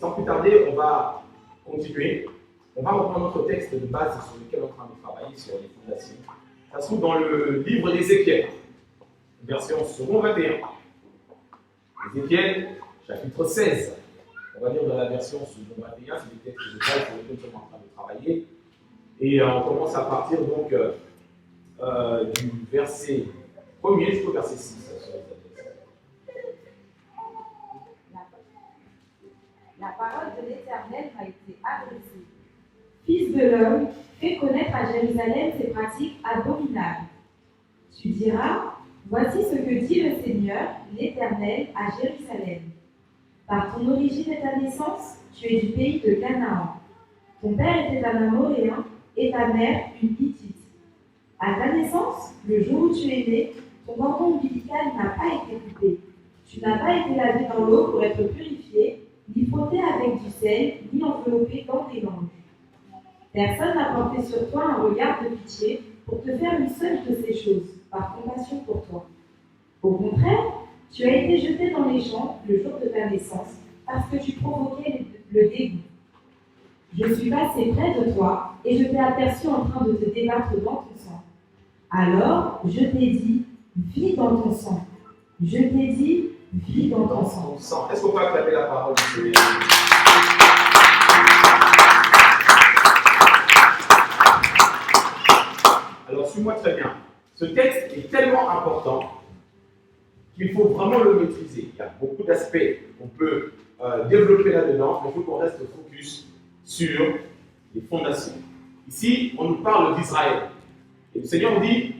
sans plus tarder, on va continuer. On va reprendre notre texte de base sur lequel on est en train de travailler sur les fondations. Ça se trouve dans le livre d'Ézéchiel, version second 21. Ézéchiel, chapitre 16. On va lire dans la version second 21, c'est les textes de base sur lesquels nous sommes en train de travailler. Et on commence à partir donc du verset 1er jusqu'au verset 6. La parole de l'Éternel m'a été adressée. Fils de l'homme, fais connaître à Jérusalem ses pratiques abominables. Tu diras, voici ce que dit le Seigneur, l'Éternel, à Jérusalem. Par ton origine et ta naissance, tu es du pays de Canaan. Ton père était un Amoréen et ta mère une Hittite. À ta naissance, le jour où tu es né, ton cordon ombilical n'a pas été coupé. Tu n'as pas été lavé dans l'eau pour être purifié, ni frotté avec du sel, ni enveloppé dans des langes. Personne n'a porté sur toi un regard de pitié pour te faire une seule de ces choses, par compassion pour toi. Au contraire, tu as été jeté dans les champs le jour de ta naissance, parce que tu provoquais le dégoût. Je suis passé près de toi, et je t'ai aperçu en train de te débattre dans ton sang. Alors, je t'ai dit, vis dans ton sang. Je t'ai dit, vis dans ton sang. Est-ce qu'on peut acclamer la parole du Seigneur? Alors, suis-moi très bien. Ce texte est tellement important qu'il faut vraiment le maîtriser. Il y a beaucoup d'aspects qu'on peut développer là-dedans, mais il faut qu'on reste focus sur les fondations. Ici, on nous parle d'Israël. Et le Seigneur dit,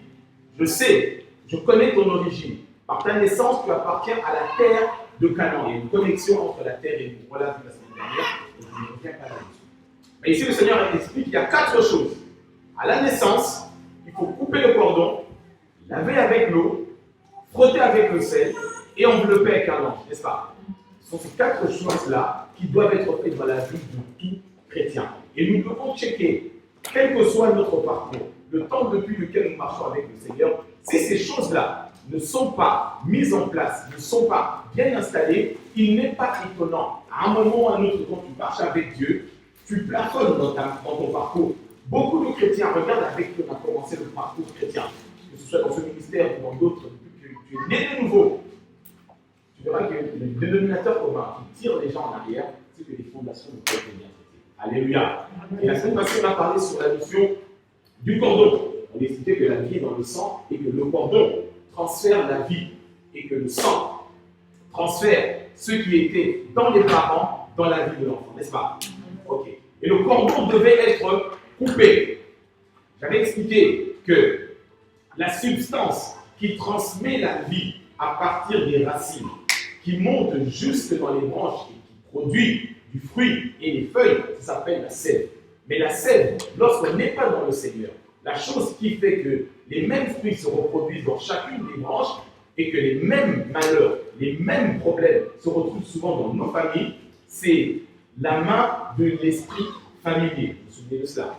je sais, je connais ton origine. Par ta naissance, tu appartiens à la terre de Canaan. Il y a une connexion entre la terre et nous. On l'a vu la semaine dernière, et je ne reviens pas là-dessus. Mais ici, le Seigneur explique qu'il y a 4 choses. À la naissance, il faut couper le cordon, laver avec l'eau, frotter avec le sel et envelopper avec un linge, n'est-ce pas? Ce sont ces 4 choses-là qui doivent être faites dans la vie de tout chrétien. Et nous devons checker, quel que soit notre parcours, le temps depuis lequel nous marchons avec le Seigneur, si ces choses-là ne sont pas mises en place, ne sont pas bien installées, il n'est pas étonnant. À un moment ou à un autre, quand tu marches avec Dieu, tu plafonnes dans ton parcours. Beaucoup de chrétiens, regarde avec qui on a commencé le parcours chrétien, que ce soit dans ce ministère ou dans d'autres, depuis que tu es né de nouveau. Tu verras que le dénominateur commun qui tire les gens en arrière, c'est que les fondations ne peuvent bien traiter. Alléluia. Et la semaine passée, on a parlé sur la notion du cordon. On a expliqué que la vie est dans le sang et que le cordon transfère la vie et que le sang transfère ce qui était dans les parents, dans la vie de l'enfant, n'est-ce pas? Ok. Et le cordon devait être coupé. J'avais expliqué que la substance qui transmet la vie à partir des racines, qui monte jusque dans les branches et qui produit du fruit et des feuilles, ça s'appelle la sève. Mais la sève, lorsqu'on n'est pas dans le Seigneur, la chose qui fait que les mêmes fruits se reproduisent dans chacune des branches et que les mêmes malheurs, les mêmes problèmes se retrouvent souvent dans nos familles, c'est la main de l'esprit familier. Vous vous souvenez de cela?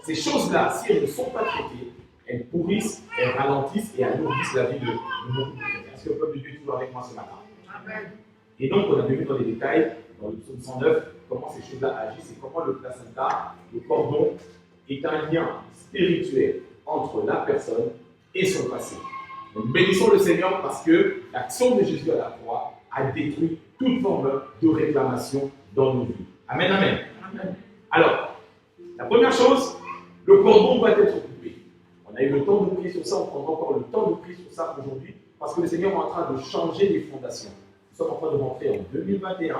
Ces choses-là, si elles ne sont pas traitées, elles pourrissent, elles ralentissent et alourdissent la vie de beaucoup de chrétiens. Est-ce que le peuple de Dieu est toujours avec moi ce matin? Amen. Et donc, on a vu dans les détails, dans le psaume 109, comment ces choses-là agissent et comment le placenta, le cordon, est un lien spirituel entre la personne et son passé. Donc, bénissons le Seigneur parce que l'action de Jésus à la croix a détruit toute forme de réclamation dans nos vies. Amen, amen. Amen. Alors, la première chose, le cordon doit être coupé. On a eu le temps de prier sur ça, on prendra encore le temps de prier sur ça aujourd'hui parce que le Seigneur est en train de changer les fondations. Nous sommes en train de rentrer en 2021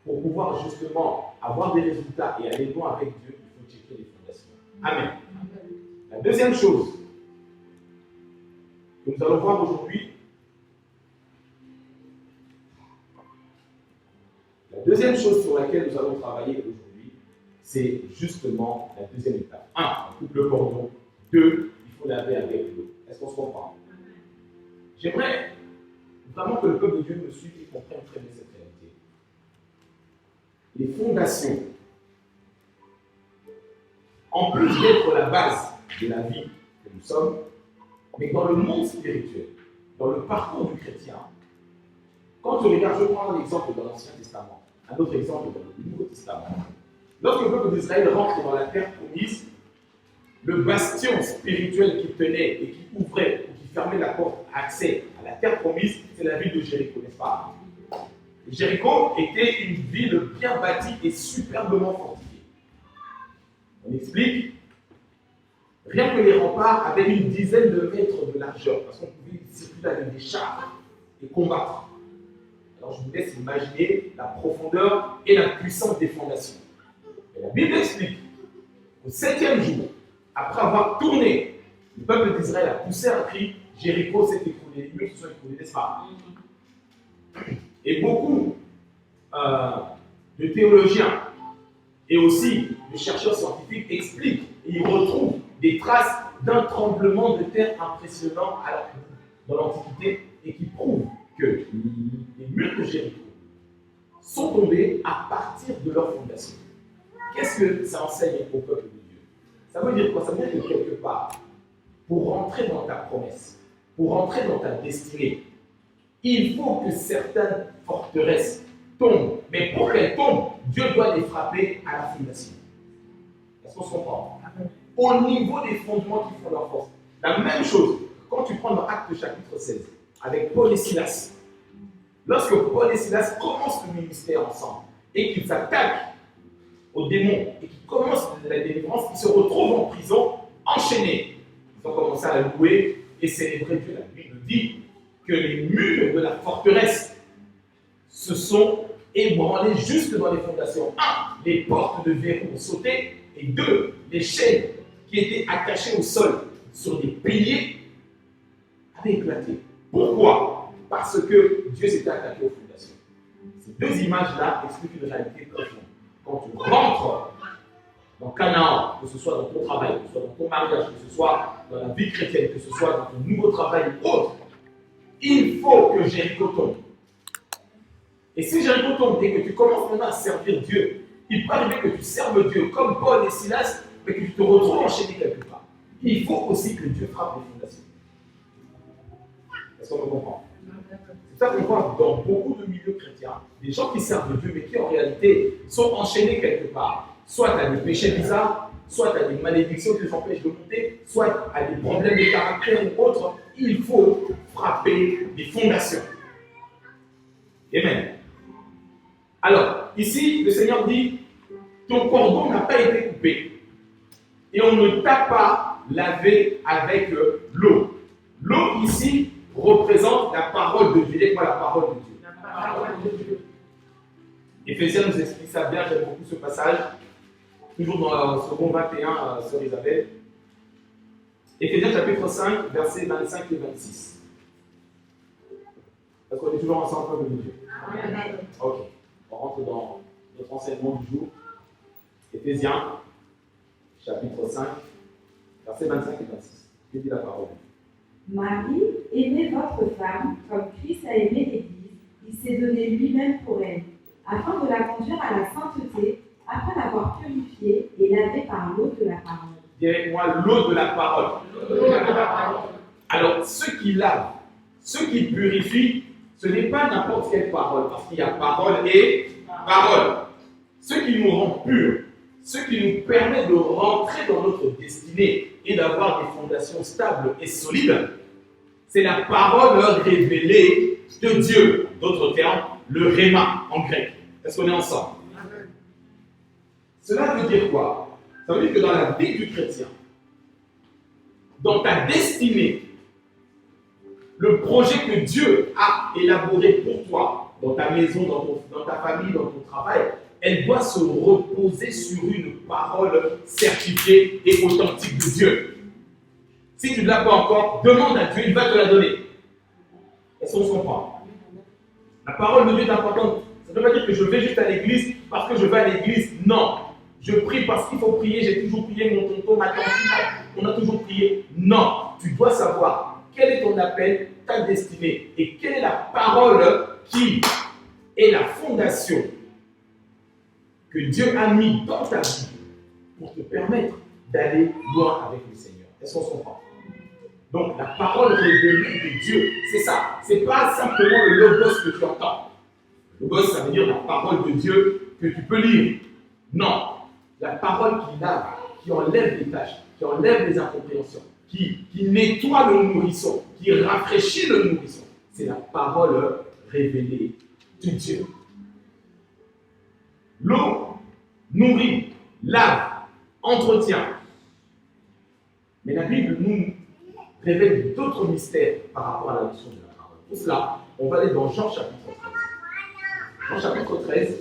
pour pouvoir justement avoir des résultats et aller loin avec Dieu, il faut checker les fondations. Amen. La deuxième chose que nous allons voir aujourd'hui, sur laquelle nous allons travailler aujourd'hui, c'est justement la deuxième étape. 1. On coupe le cordon. 2. Il faut laver avec l'eau. Est-ce qu'on se comprend? J'aimerais vraiment que le peuple de Dieu me suive et comprenne très bien cette réalité. Les fondations, en plus d'être la base de la vie que nous sommes, mais dans le monde spirituel, dans le parcours du chrétien, quand tu regardes, je prends un exemple dans l'Ancien Testament, Un autre exemple dans le Nouveau Testament. Lorsque le peuple d'Israël rentre dans la terre promise, le bastion spirituel qui tenait et qui ouvrait ou qui fermait la porte accès à la terre promise, c'est la ville de Jéricho, n'est-ce pas? Jéricho était une ville bien bâtie et superbement fortifiée. On explique, rien que les remparts avaient une dizaine de mètres de largeur, parce qu'on pouvait circuler avec des chars et combattre. Alors je vous laisse imaginer la profondeur et la puissance des fondations. Et la Bible explique qu'au 7e jour, après avoir tourné, le peuple d'Israël a poussé un cri, Jéricho s'est écroulé, les murs se sont écroulés, n'est-ce pas? Et beaucoup de théologiens et aussi de chercheurs scientifiques expliquent et ils retrouvent des traces d'un tremblement de terre impressionnant dans l'Antiquité et qui prouvent que les murs de Jéricho sont tombés à partir de leur fondation. Qu'est-ce que ça enseigne au peuple de Dieu? Ça veut dire quoi? Ça veut dire que quelque part, pour rentrer dans ta promesse, pour rentrer dans ta destinée, il faut que certaines forteresses tombent. Mais pour qu'elles tombent, Dieu doit les frapper à la fondation. Est-ce qu'on se comprend? Au niveau des fondements qui font leur force. La même chose, quand tu prends dans Actes chapitre 16, avec Paul et Silas. Lorsque Paul et Silas commencent le ministère ensemble et qu'ils s'attaquent aux démons et qu'ils commencent la délivrance, ils se retrouvent en prison, enchaînés. Ils ont commencé à louer et célébrer Dieu. La Bible dit que les murs de la forteresse se sont ébranlés jusque dans les fondations. 1. Les portes de verrou ont sauté. Et 2. Les chaînes qui étaient attachées au sol sur des piliers avaient éclaté. Pourquoi? Parce que Dieu s'était attaqué aux fondations. Ces deux images-là expliquent une réalité profonde. Quand tu rentres dans Canaan, que ce soit dans ton travail, que ce soit dans ton mariage, que ce soit dans la vie chrétienne, que ce soit dans ton nouveau travail ou autre, il faut que Jéricho tombe. Et si Jéricho tombe et que tu commences maintenant à servir Dieu, il peut arriver que tu serves Dieu comme Paul et Silas, mais que tu te retrouves enchaîné quelque part. Il faut aussi que Dieu frappe les fondations. Est-ce qu'on me comprend? C'est ça qu'on voit dans beaucoup de milieux chrétiens, des gens qui servent Dieu, mais qui en réalité sont enchaînés quelque part. Soit à des péchés bizarres, soit à des malédictions qui les empêchent de monter, soit à des problèmes de caractère ou autres. Il faut frapper les fondations. Amen. Alors, ici, le Seigneur dit, ton cordon n'a pas été coupé et on ne t'a pas lavé avec l'eau. L'eau ici représente la parole de Dieu. Dites-moi la parole de Dieu. La parole de Dieu. Éphésiens nous explique ça bien, j'aime beaucoup ce passage. Toujours dans le second 21, sœur Isabelle. Éphésiens chapitre 5, versets 25 et 26. Est-ce qu'on est toujours ensemble, peuple de Dieu? Amen. Ok. On rentre dans notre enseignement du jour. Éphésiens chapitre 5, versets 25 et 26. Que dit la parole? Marie, aimez votre femme comme Christ a aimé l'Église. Il s'est donné lui-même pour elle, afin de la conduire à la sainteté, après l'avoir purifiée et lavée par l'eau de la parole. Dis avec moi l'eau de la parole. Alors, ceux qui lavent, ceux qui purifient, ce n'est pas n'importe quelle parole, parce qu'il y a parole et parole. Ce qui nous rend purs, ce qui nous permet de rentrer dans notre destinée et d'avoir des fondations stables et solides, c'est la parole révélée de Dieu. D'autres termes, le rhéma en grec. Est-ce qu'on est ensemble? Cela veut dire quoi? Ça veut dire que dans la vie du chrétien, dans ta destinée, le projet que Dieu a élaboré pour toi, dans ta maison, dans ta famille, dans ton travail, elle doit se reposer sur une parole certifiée et authentique de Dieu. Si tu ne l'as pas encore, demande à Dieu, il va te la donner. Est-ce qu'on se comprend? La parole de Dieu est importante. Ça ne veut pas dire que je vais juste à l'église parce que je vais à l'église. Non. Je prie parce qu'il faut prier. J'ai toujours prié, mon tonton, ma tante, on a toujours prié. Non. Tu dois savoir quel est ton appel, ta destinée et quelle est la parole qui est la fondation que Dieu a mis dans ta vie pour te permettre d'aller loin avec le Seigneur. Est-ce qu'on se comprend? Donc, la parole révélée de Dieu, c'est ça. Ce n'est pas simplement le logos que tu entends. Logos, ça veut dire la parole de Dieu que tu peux lire. Non, la parole qui lave, qui enlève les tâches, qui enlève les incompréhensions, qui nettoie le nourrisson, qui rafraîchit le nourrisson. C'est la parole révélée de Dieu. L'eau nourrit, lave, entretient. Mais la Bible nous révèle d'autres mystères par rapport à la notion de la parole. Pour cela, on va aller dans Jean chapitre 13. Jean chapitre 13,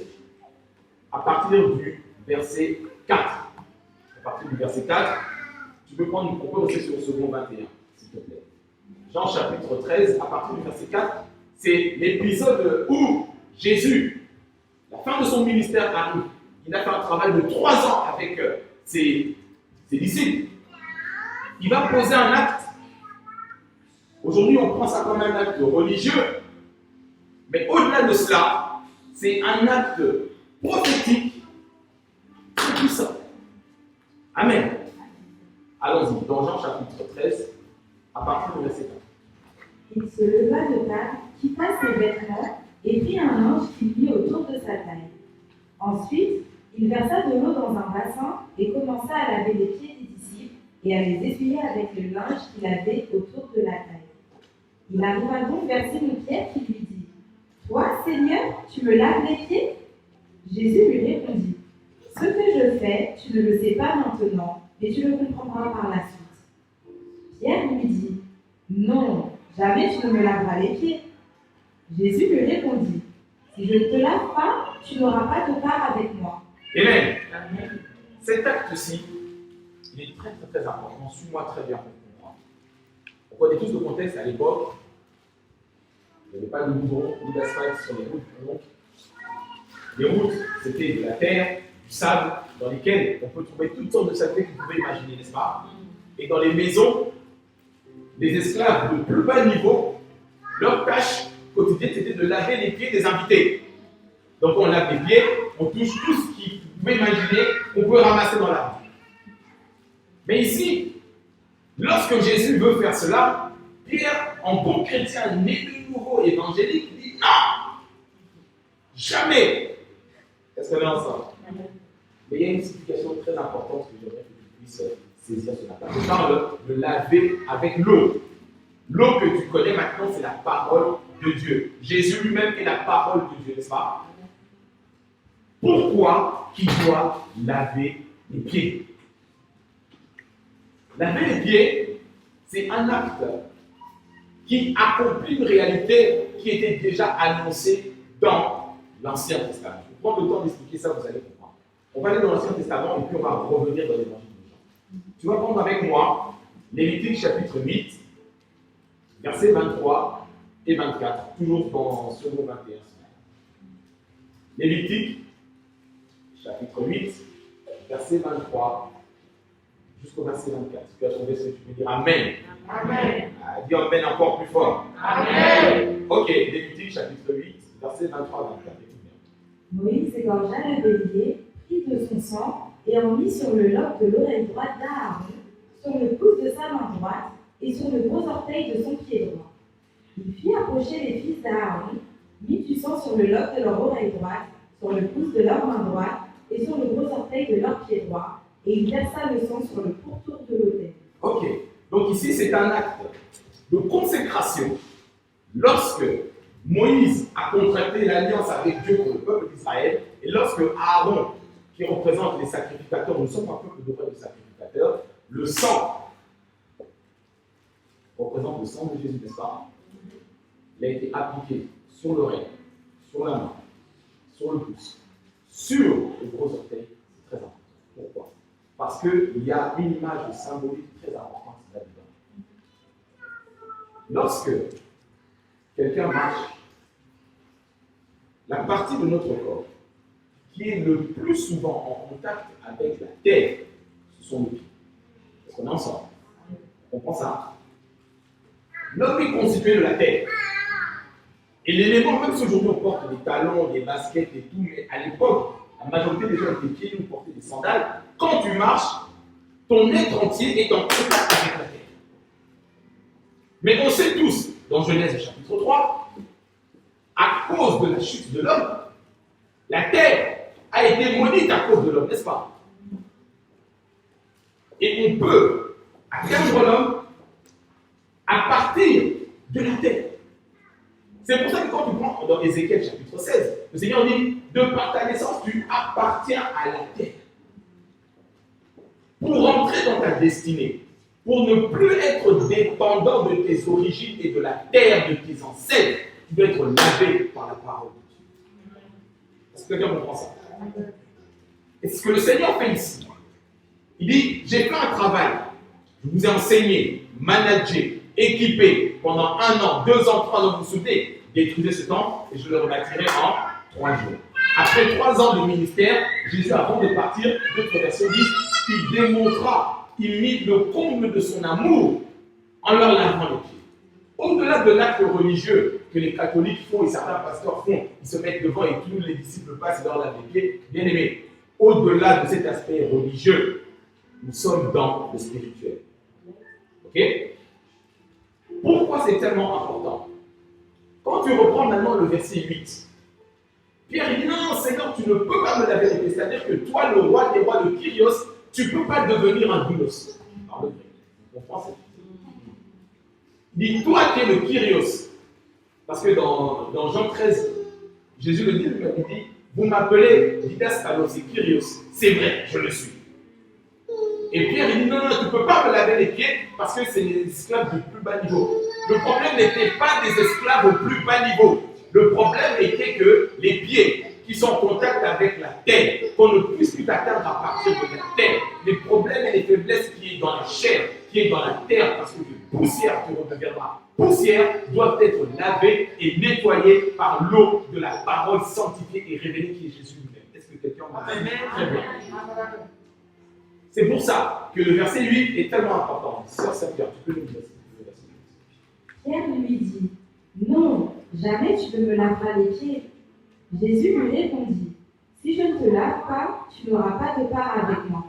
à partir du verset 4. À partir du verset 4, tu peux prendre, on peut rester sur le second 21, s'il te plaît. Jean chapitre 13, à partir du verset 4, c'est l'épisode où Jésus, la fin de son ministère arrive. Il a fait un travail de 3 ans avec ses disciples. Il va poser un acte. Aujourd'hui, on prend ça comme un acte religieux. Mais au-delà de cela, c'est un acte prophétique très puissant. Amen. Allons-y, dans Jean chapitre 13, à partir du verset 4. Il se leva de table, quitta ses vêtements et prit un ange qu'il mit autour de sa taille. Ensuite, il versa de l'eau dans un bassin et commença à laver les pieds des disciples et à les essuyer avec le linge qu'il avait autour de la taille. Il arriva donc vers Simon-Pierre qui lui dit : « Toi, Seigneur, tu me laves les pieds ?» Jésus lui répondit : « Ce que je fais, tu ne le sais pas maintenant, mais tu le comprendras par la suite. » Pierre lui dit : « Non, jamais tu ne me laveras les pieds. » Jésus lui répondit : « Si je ne te lave pas, tu n'auras pas de part avec moi. » Amen. Cet acte-ci, il est très très très important. Suis-moi très bien pour comprendre. On connaît tous le contexte à l'époque. Il n'y avait pas de goudron ni d'asphalte sur les routes. Donc, les routes, c'était de la terre, du sable, dans lesquels on peut trouver toutes sortes de saletés que vous pouvez imaginer, n'est-ce pas? Et dans les maisons, les esclaves de plus bas niveau, leur tâche quotidienne, c'était de laver les pieds des invités. Donc on lave les pieds, on touche tout ce que vous pouvez imaginer, qu'on peut ramasser dans la rue. Mais ici, lorsque Jésus veut faire cela, Pierre, en bon chrétien né de nouveau évangélique, dit non, jamais. Est-ce qu'on est ensemble? Mais il y a une signification très importante que j'aimerais que tu puisses saisir ce matin. Je parle de laver avec l'eau. L'eau que tu connais maintenant, c'est la parole de Dieu. Jésus lui-même est la parole de Dieu, n'est-ce pas? Pourquoi il doit laver les pieds? Laver les pieds, c'est un acte qui accomplit une réalité qui était déjà annoncée dans l'Ancien Testament. Je vais prendre le temps d'expliquer ça, vous allez comprendre. On va aller dans l'Ancien Testament et puis on va revenir dans l'Évangile de Jean. Tu vas prendre avec moi Lévitique chapitre 8, versets 23 et 24, toujours dans Second 21. Lévitique chapitre 8, verset 23 jusqu'au verset 24. Si tu as trouvé ce que tu peux dire Amen. Amen. Dis Amen encore plus fort. Amen. Ok, Lévitique chapitre 8, verset 23 à 24. Moïse égorgea le bélier, prit de son sang et en mit sur le lobe de l'oreille droite d'Aaron, sur le pouce de sa main droite et sur le gros orteil de son pied droit. Il fit approcher les fils d'Aaron, mit du sang sur le lobe de leur oreille droite, sur le pouce de leur main droite et sur le gros orteil de leur pied droit, et il versa le sang sur le pourtour de l'autel. Ok, donc ici c'est un acte de consécration. Lorsque Moïse a contracté l'alliance avec Dieu pour le peuple d'Israël, et lorsque Aaron, qui représente les sacrificateurs, nous ne sommes pas peuple de vrais sacrificateurs, le sang représente le sang de Jésus, n'est-ce pas? Il a été appliqué sur l'oreille, sur la main, sur le pouce, sur le gros orteil. C'est très important. Pourquoi? Parce qu'il y a une image symbolique très importante là-dedans. Lorsque quelqu'un marche, la partie de notre corps qui est le plus souvent en contact avec la terre, ce sont les pieds. Est-ce qu'on est ensemble? On comprend ça? L'homme est constitué de la terre. Et l'élément, même si aujourd'hui on porte des talons, des baskets et tout, mais à l'époque, la majorité des gens avec des pieds, nous portaient des sandales. Quand tu marches, ton être entier est en contact avec la terre. Mais on sait tous, dans Genèse chapitre 3, à cause de la chute de l'homme, la terre a été maudite à cause de l'homme, n'est-ce pas? Et on peut atteindre l'homme à partir de la terre. C'est pour ça que quand tu prends dans Ézéchiel chapitre 16, le Seigneur dit, de par ta naissance, tu appartiens à la terre. Pour rentrer dans ta destinée, pour ne plus être dépendant de tes origines et de la terre de tes ancêtres, tu dois être lavé par la parole de Dieu. Est-ce que quelqu'un comprend ça? Et c'est ce que le Seigneur fait ici. Il dit, j'ai fait un travail, je vous ai enseigné, managé, équipé pendant 1 an, 2 ans, 3 ans, vous vous souvenez, détruisez ce temps et je le rebâtirai en 3 jours. Après 3 ans de ministère, Jésus, avant de partir, d'autres versions disent, il démontra, il mit le comble de son amour en leur lavant les pieds. Au-delà de l'acte religieux que les catholiques font et certains pasteurs font, ils se mettent devant et tous les disciples passent et leur lavent les pieds, bien aimés, au-delà de cet aspect religieux, nous sommes dans le spirituel. Ok? Pourquoi c'est tellement important? Quand tu reprends maintenant le verset 8, Pierre dit non, Seigneur, tu ne peux pas me laver les pieds. C'est-à-dire que toi, le roi des rois, le Kyrios, tu ne peux pas devenir un doulos. Par le grec. On comprend ça? Il dit, toi qui es le Kyrios. Parce que dans Jean 13, Jésus le dit, il dit, vous m'appelez Didaskalos, c'est Kyrios. C'est vrai, je le suis. Et Pierre il dit, non, tu ne peux pas me laver les pieds parce que c'est les esclaves du plus bas niveau. Le problème n'était pas des esclaves au plus bas niveau. Le problème était que les pieds qui sont en contact avec la terre, qu'on ne puisse plus t'atteindre à partir de la terre. Les problèmes et les faiblesses qui est dans la chair, qui est dans la terre, parce que de poussière tu redeviendras poussière, doivent être lavées et nettoyées par l'eau de la parole sanctifiée et révélée qui est Jésus lui-même. Est-ce que quelqu'un m'a dit? Très bien. C'est pour ça que le verset 8 est tellement important. Sœur Saint-Pierre, tu peux nous dire le verset 8. Pierre lui dit, non, jamais tu ne me laveras les pieds. Jésus lui répondit, si je ne te lave pas, tu n'auras pas de part avec moi.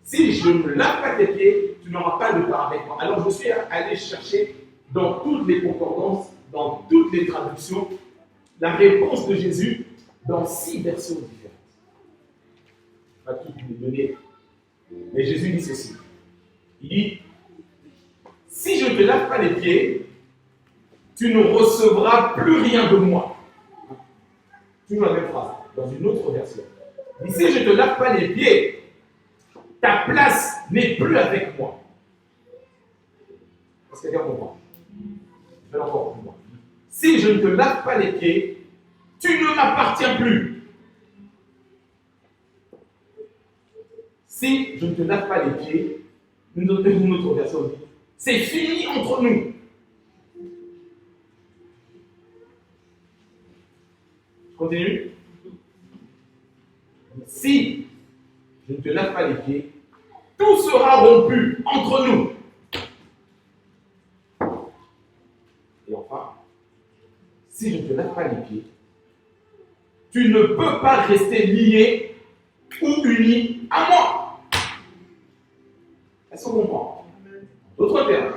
Si je ne lave pas tes pieds, tu n'auras pas de part avec moi. Alors je suis allé chercher dans toutes les concordances, dans toutes les traductions, la réponse de Jésus dans 6 versions différentes. Je ne vais pas toutes les donner. Mais Jésus dit ceci. Il dit, si je ne te lave pas les pieds, tu ne recevras plus rien de moi. Toujours la même phrase, dans une autre version. Il dit, si je ne te lave pas les pieds, ta place n'est plus avec moi. Est-ce que quelqu'un comprend? Je vais encore plus loin. Si je ne te lave pas les pieds, tu ne m'appartiens plus. Si je ne te lave pas les pieds, une autre version dit, c'est fini entre nous. Je continue. Si je ne te lave pas les pieds, tout sera rompu entre nous. Et enfin, si je ne te lave pas les pieds, tu ne peux pas rester lié ou uni à moi. Est-ce qu'on comprend? D'autres termes,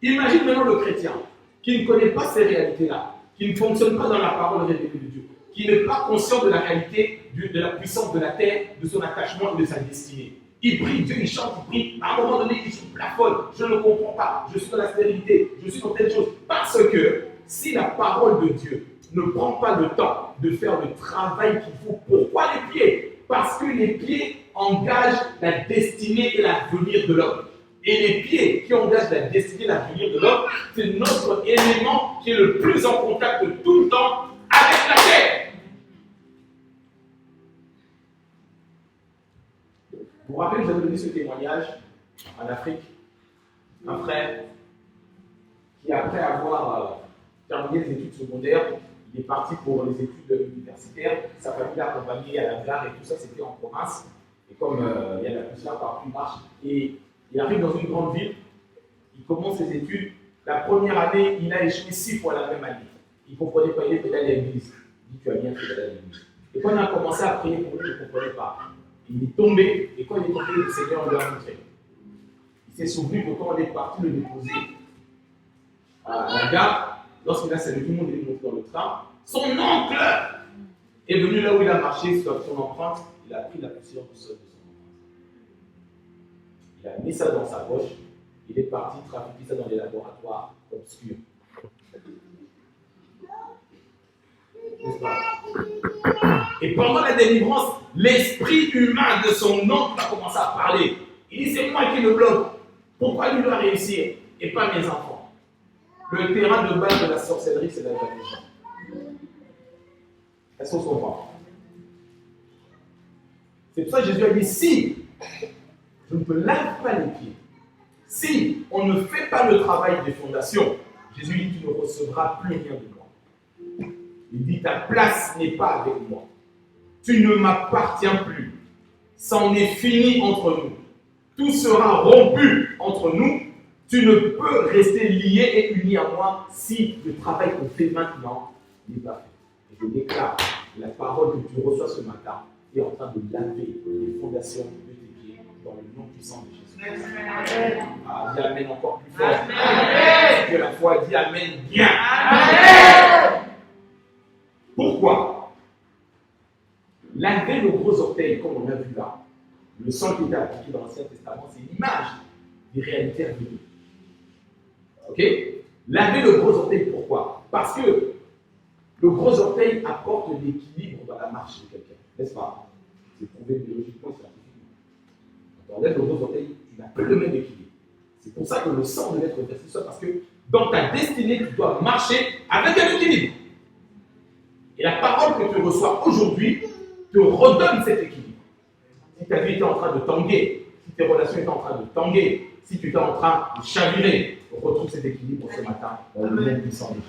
imagine maintenant le chrétien qui ne connaît pas ces réalités-là, qui ne fonctionne pas dans la parole révélée de Dieu, qui n'est pas conscient de la réalité de la puissance de la terre, de son attachement et de sa destinée. Il prie Dieu, il chante, il prie. À un moment donné, il se plafonne. Je ne comprends pas. Je suis dans la stérilité. Je suis dans telle chose. Parce que si la parole de Dieu ne prend pas le temps de faire le travail qu'il faut, pourquoi les pieds? Parce que les pieds engagent la destinée et l'avenir de l'homme. Et les pieds qui engagent la destinée et l'avenir de l'homme, c'est notre élément qui est le plus en contact tout le temps avec la terre. Vous vous rappelez, je vous avais donné ce témoignage en Afrique. Un frère qui, après avoir terminé les études secondaires, il est parti pour les études universitaires. Sa famille l'a accompagné à la gare et tout ça, c'était en province. Et comme il y a la poussière partout, il marche. Et il arrive dans une grande ville, il commence ses études. La première année, il a échoué 6 fois la même année. Il ne comprenait pas, il était allé à l'église. Il dit, tu as bien fait d'aller à l'église. Et quand on a commencé à prier pour lui, il ne comprenait pas. Il est tombé, et quand il est tombé, le Seigneur lui a montré. Il s'est souvenu que quand on est parti le déposer à la gare, lorsqu'il a salué, tout le monde est monté dans le train, Son oncle est venu là où il a marché sur son empreinte. Il a pris la poussière du sol de son empreinte. Il a mis ça dans sa poche. Il est parti trafiquer ça dans les laboratoires obscurs. Et pendant la délivrance, l'esprit humain de son oncle a commencé à parler. Il dit, c'est moi qui le bloque. Pourquoi lui doit réussir et pas mes enfants? Le terrain de base de la sorcellerie, c'est la religion. Est-ce qu'on se comprend? C'est pour ça que Jésus a dit, si je ne te lave pas les pieds, si on ne fait pas le travail des fondations, Jésus dit, tu ne recevras plus rien de moi. Il dit, ta place n'est pas avec moi. Tu ne m'appartiens plus. C'en est fini entre nous. Tout sera rompu entre nous. Tu ne peux rester lié et uni à moi si le travail qu'on fait maintenant n'est pas fait. Et je déclare que la parole que tu reçois ce matin est en train de laver les fondations de tes pieds dans le nom puissant de Jésus. Ah, dis Amen encore plus fort. Amen. Que la foi dit Amen bien. Amen. Pourquoi? Laver le gros orteil, comme on a vu là, le sang qui était appliqué dans l'Ancien Testament, c'est l'image des réalités à venir. Ok? Laver le gros orteil, pourquoi? Parce que le gros orteil apporte l'équilibre dans la marche de quelqu'un, n'est-ce pas? C'est prouvé biologiquement et scientifiquement. Quand on enlève le gros orteil, tu n'as plus le même équilibre. C'est pour ça que le sang devait être versé, parce que dans ta destinée, tu dois marcher avec un équilibre. Et la parole que tu reçois aujourd'hui te redonne cet équilibre. Si ta vie était en train de tanguer, si tes relations étaient en train de tanguer, si tu étais en train de chavirer, retrouve cet équilibre ce matin dans le nom puissant de Jésus.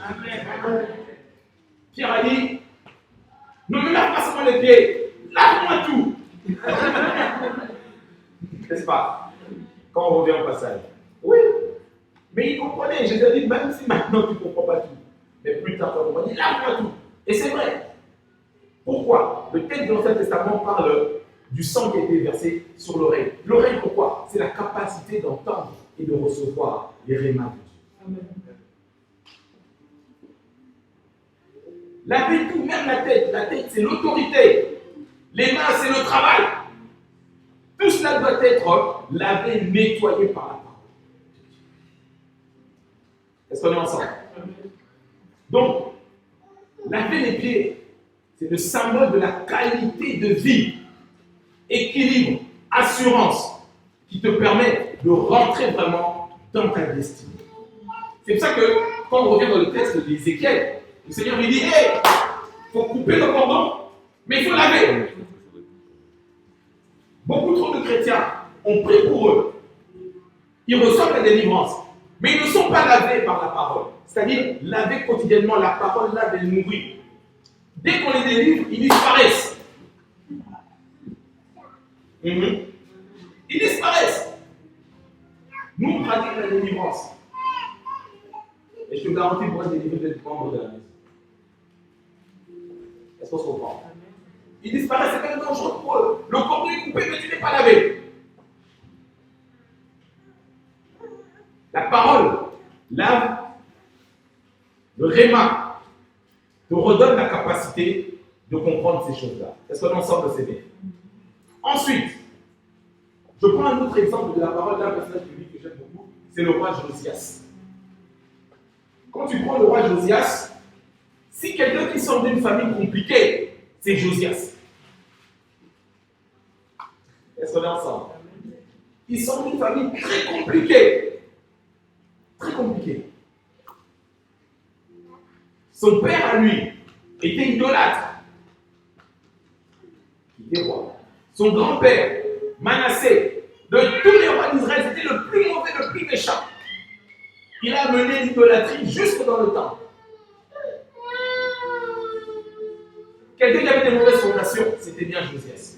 Pierre a dit, ne me lave pas seulement les pieds, lave-moi tout. N'est-ce pas? Quand on revient au passage. Oui, mais il comprenait. Jésus a dit, même si maintenant tu ne comprends pas tout, mais plus tard tu vas dire, lave-moi tout. Et c'est vrai. Pourquoi? Le texte de l'Ancien Testament parle du sang qui a été versé sur l'oreille. L'oreille, pourquoi? C'est la capacité d'entendre et de recevoir les rémas de Dieu. Laver tout, même la tête. La tête, c'est l'autorité. Les mains, c'est le travail. Tout cela doit être lavé, nettoyé par la parole. Est-ce qu'on est ensemble? Donc, laver les pieds, c'est le symbole de la qualité de vie, équilibre, assurance, qui te permet de rentrer vraiment dans ta destinée. C'est pour ça que, quand on revient dans le texte d'Ézéchiel, le Seigneur lui dit, hey, il faut couper le cordon, mais il faut laver. Beaucoup trop de chrétiens ont pris pour eux. Ils reçoivent la délivrance, mais ils ne sont pas lavés par la parole. C'est-à-dire, laver quotidiennement, la parole lave et nourrit. Dès qu'on les délivre, ils disparaissent. Ils disparaissent. Nous, on pratique la délivrance. Et je te garantis pour être délivré d'être membre de la maison. Est-ce qu'on se comprend? Ils disparaissent, c'est même dangereux pour eux. Le cordon est coupé, mais tu n'es pas lavé. La parole lave, le réma te redonne la capacité de comprendre ces choses-là. Est-ce qu'on est ensemble, c'est bien? Ensuite, je prends un autre exemple de la parole d'un personnage public que j'aime beaucoup, c'est le roi Josias. Quand tu prends le roi Josias, si quelqu'un qui sort d'une famille compliquée, c'est Josias. Est-ce qu'on est ensemble? Il sort d'une famille très compliquée. Très compliquée. Son père à lui était idolâtre. Il était roi. Son grand-père, Manassé, de tous les rois d'Israël, c'était le plus mauvais, le plus méchant. Il a mené l'idolâtrie jusque dans le temple. Quelqu'un qui avait des mauvaises fondations, c'était bien Josias.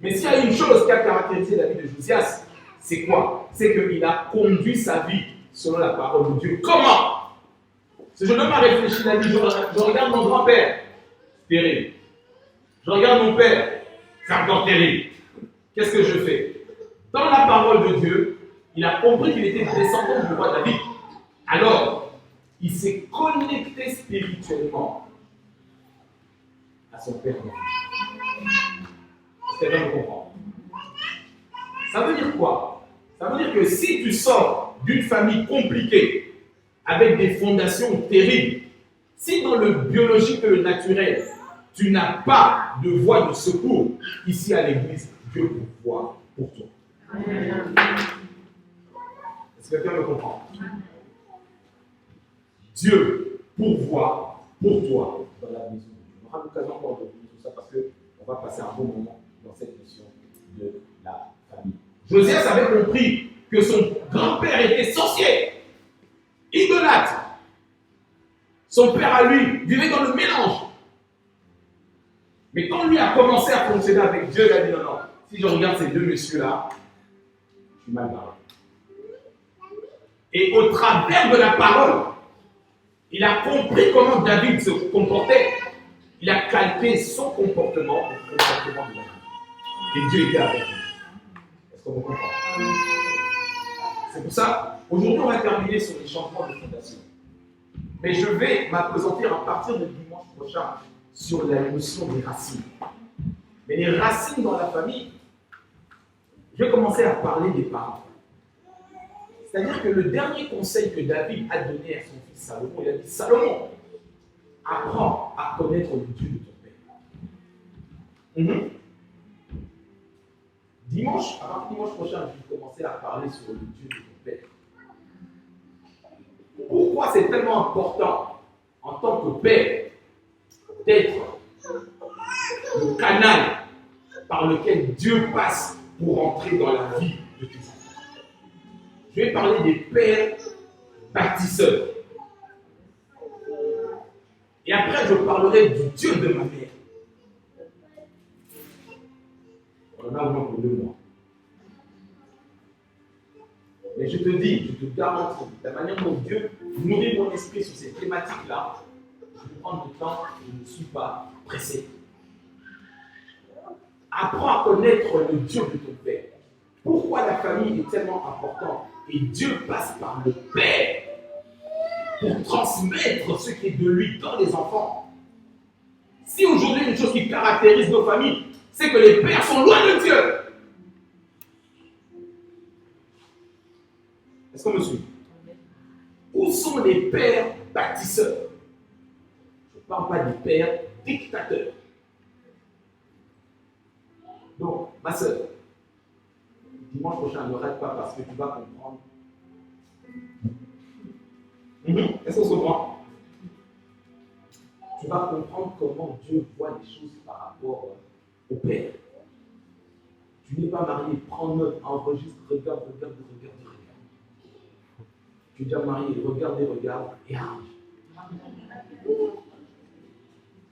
Mais s'il y a une chose qui a caractérisé la vie de Josias, c'est quoi? C'est qu'il a conduit sa vie selon la parole de Dieu. Comment? Ce jeune homme a réfléchi, il a dit, je regarde mon grand-père, c'est terrible. Je regarde mon père, c'est encore terrible. Qu'est-ce que je fais? Dans la parole de Dieu, il a compris qu'il était descendant du roi David. Alors, il s'est connecté spirituellement à son père. C'est bien de comprendre. Ça veut dire quoi? Ça veut dire que si tu sors d'une famille compliquée, avec des fondations terribles, si dans le biologique et le naturel, tu n'as pas de voie de secours, ici à l'église, Dieu pourvoit pour toi. Est-ce que quelqu'un me comprend? Dieu pourvoit pour toi dans la maison. On aura l'occasion encore de dire tout ça parce qu'on va passer un bon moment dans cette mission de la famille. Josias avait compris que son grand-père était sorcier, idolâtre. Son père à lui vivait dans le mélange. Mais quand lui a commencé à fonctionner avec Dieu, il a dit non, non, si je regarde ces deux messieurs-là, je suis mal barré. Et au travers de la parole, il a compris comment David se comportait. Il a calqué son comportement au comportement de David. Et Dieu était avec lui. Est-ce qu'on me comprend? C'est pour ça, aujourd'hui, on va terminer sur les changements de fondation. Mais je vais m'appesantir à partir de dimanche prochain sur la notion des racines. Mais les racines dans la famille, je vais commencer à parler des parents. C'est-à-dire que le dernier conseil que David a donné à son fils Salomon, il a dit, Salomon, apprends à connaître le Dieu de ton père. Dimanche, à partir de dimanche prochain, je vais commencer à parler sur le Dieu de ton père. Pourquoi c'est tellement important en tant que père d'être le canal par lequel Dieu passe pour entrer dans la vie de tes enfants? Je vais parler des pères bâtisseurs. Et après, je parlerai du Dieu de ma mère. On en a au moins pour 2 mois. Mais je te dis, je te garantis, la manière dont Dieu nourrit mon esprit sur ces thématiques-là, je vais prendre du temps, je ne suis pas pressé. Apprends à connaître le Dieu de ton père. Pourquoi la famille est tellement importante? Et Dieu passe par le père pour transmettre ce qui est de lui dans les enfants. Si aujourd'hui, une chose qui caractérise nos familles, c'est que les pères sont loin de Dieu. Est-ce qu'on me suit? Où sont les pères bâtisseurs? Je ne parle pas des pères dictateurs. Donc, ma soeur, dimanche prochain, ne rate pas parce que tu vas comprendre. Est-ce qu'on se comprend? Tu vas comprendre comment Dieu voit les choses par rapport au père. Tu n'es pas marié, prends note, enregistre, regarde. Tu es déjà marié, regarde et arrange.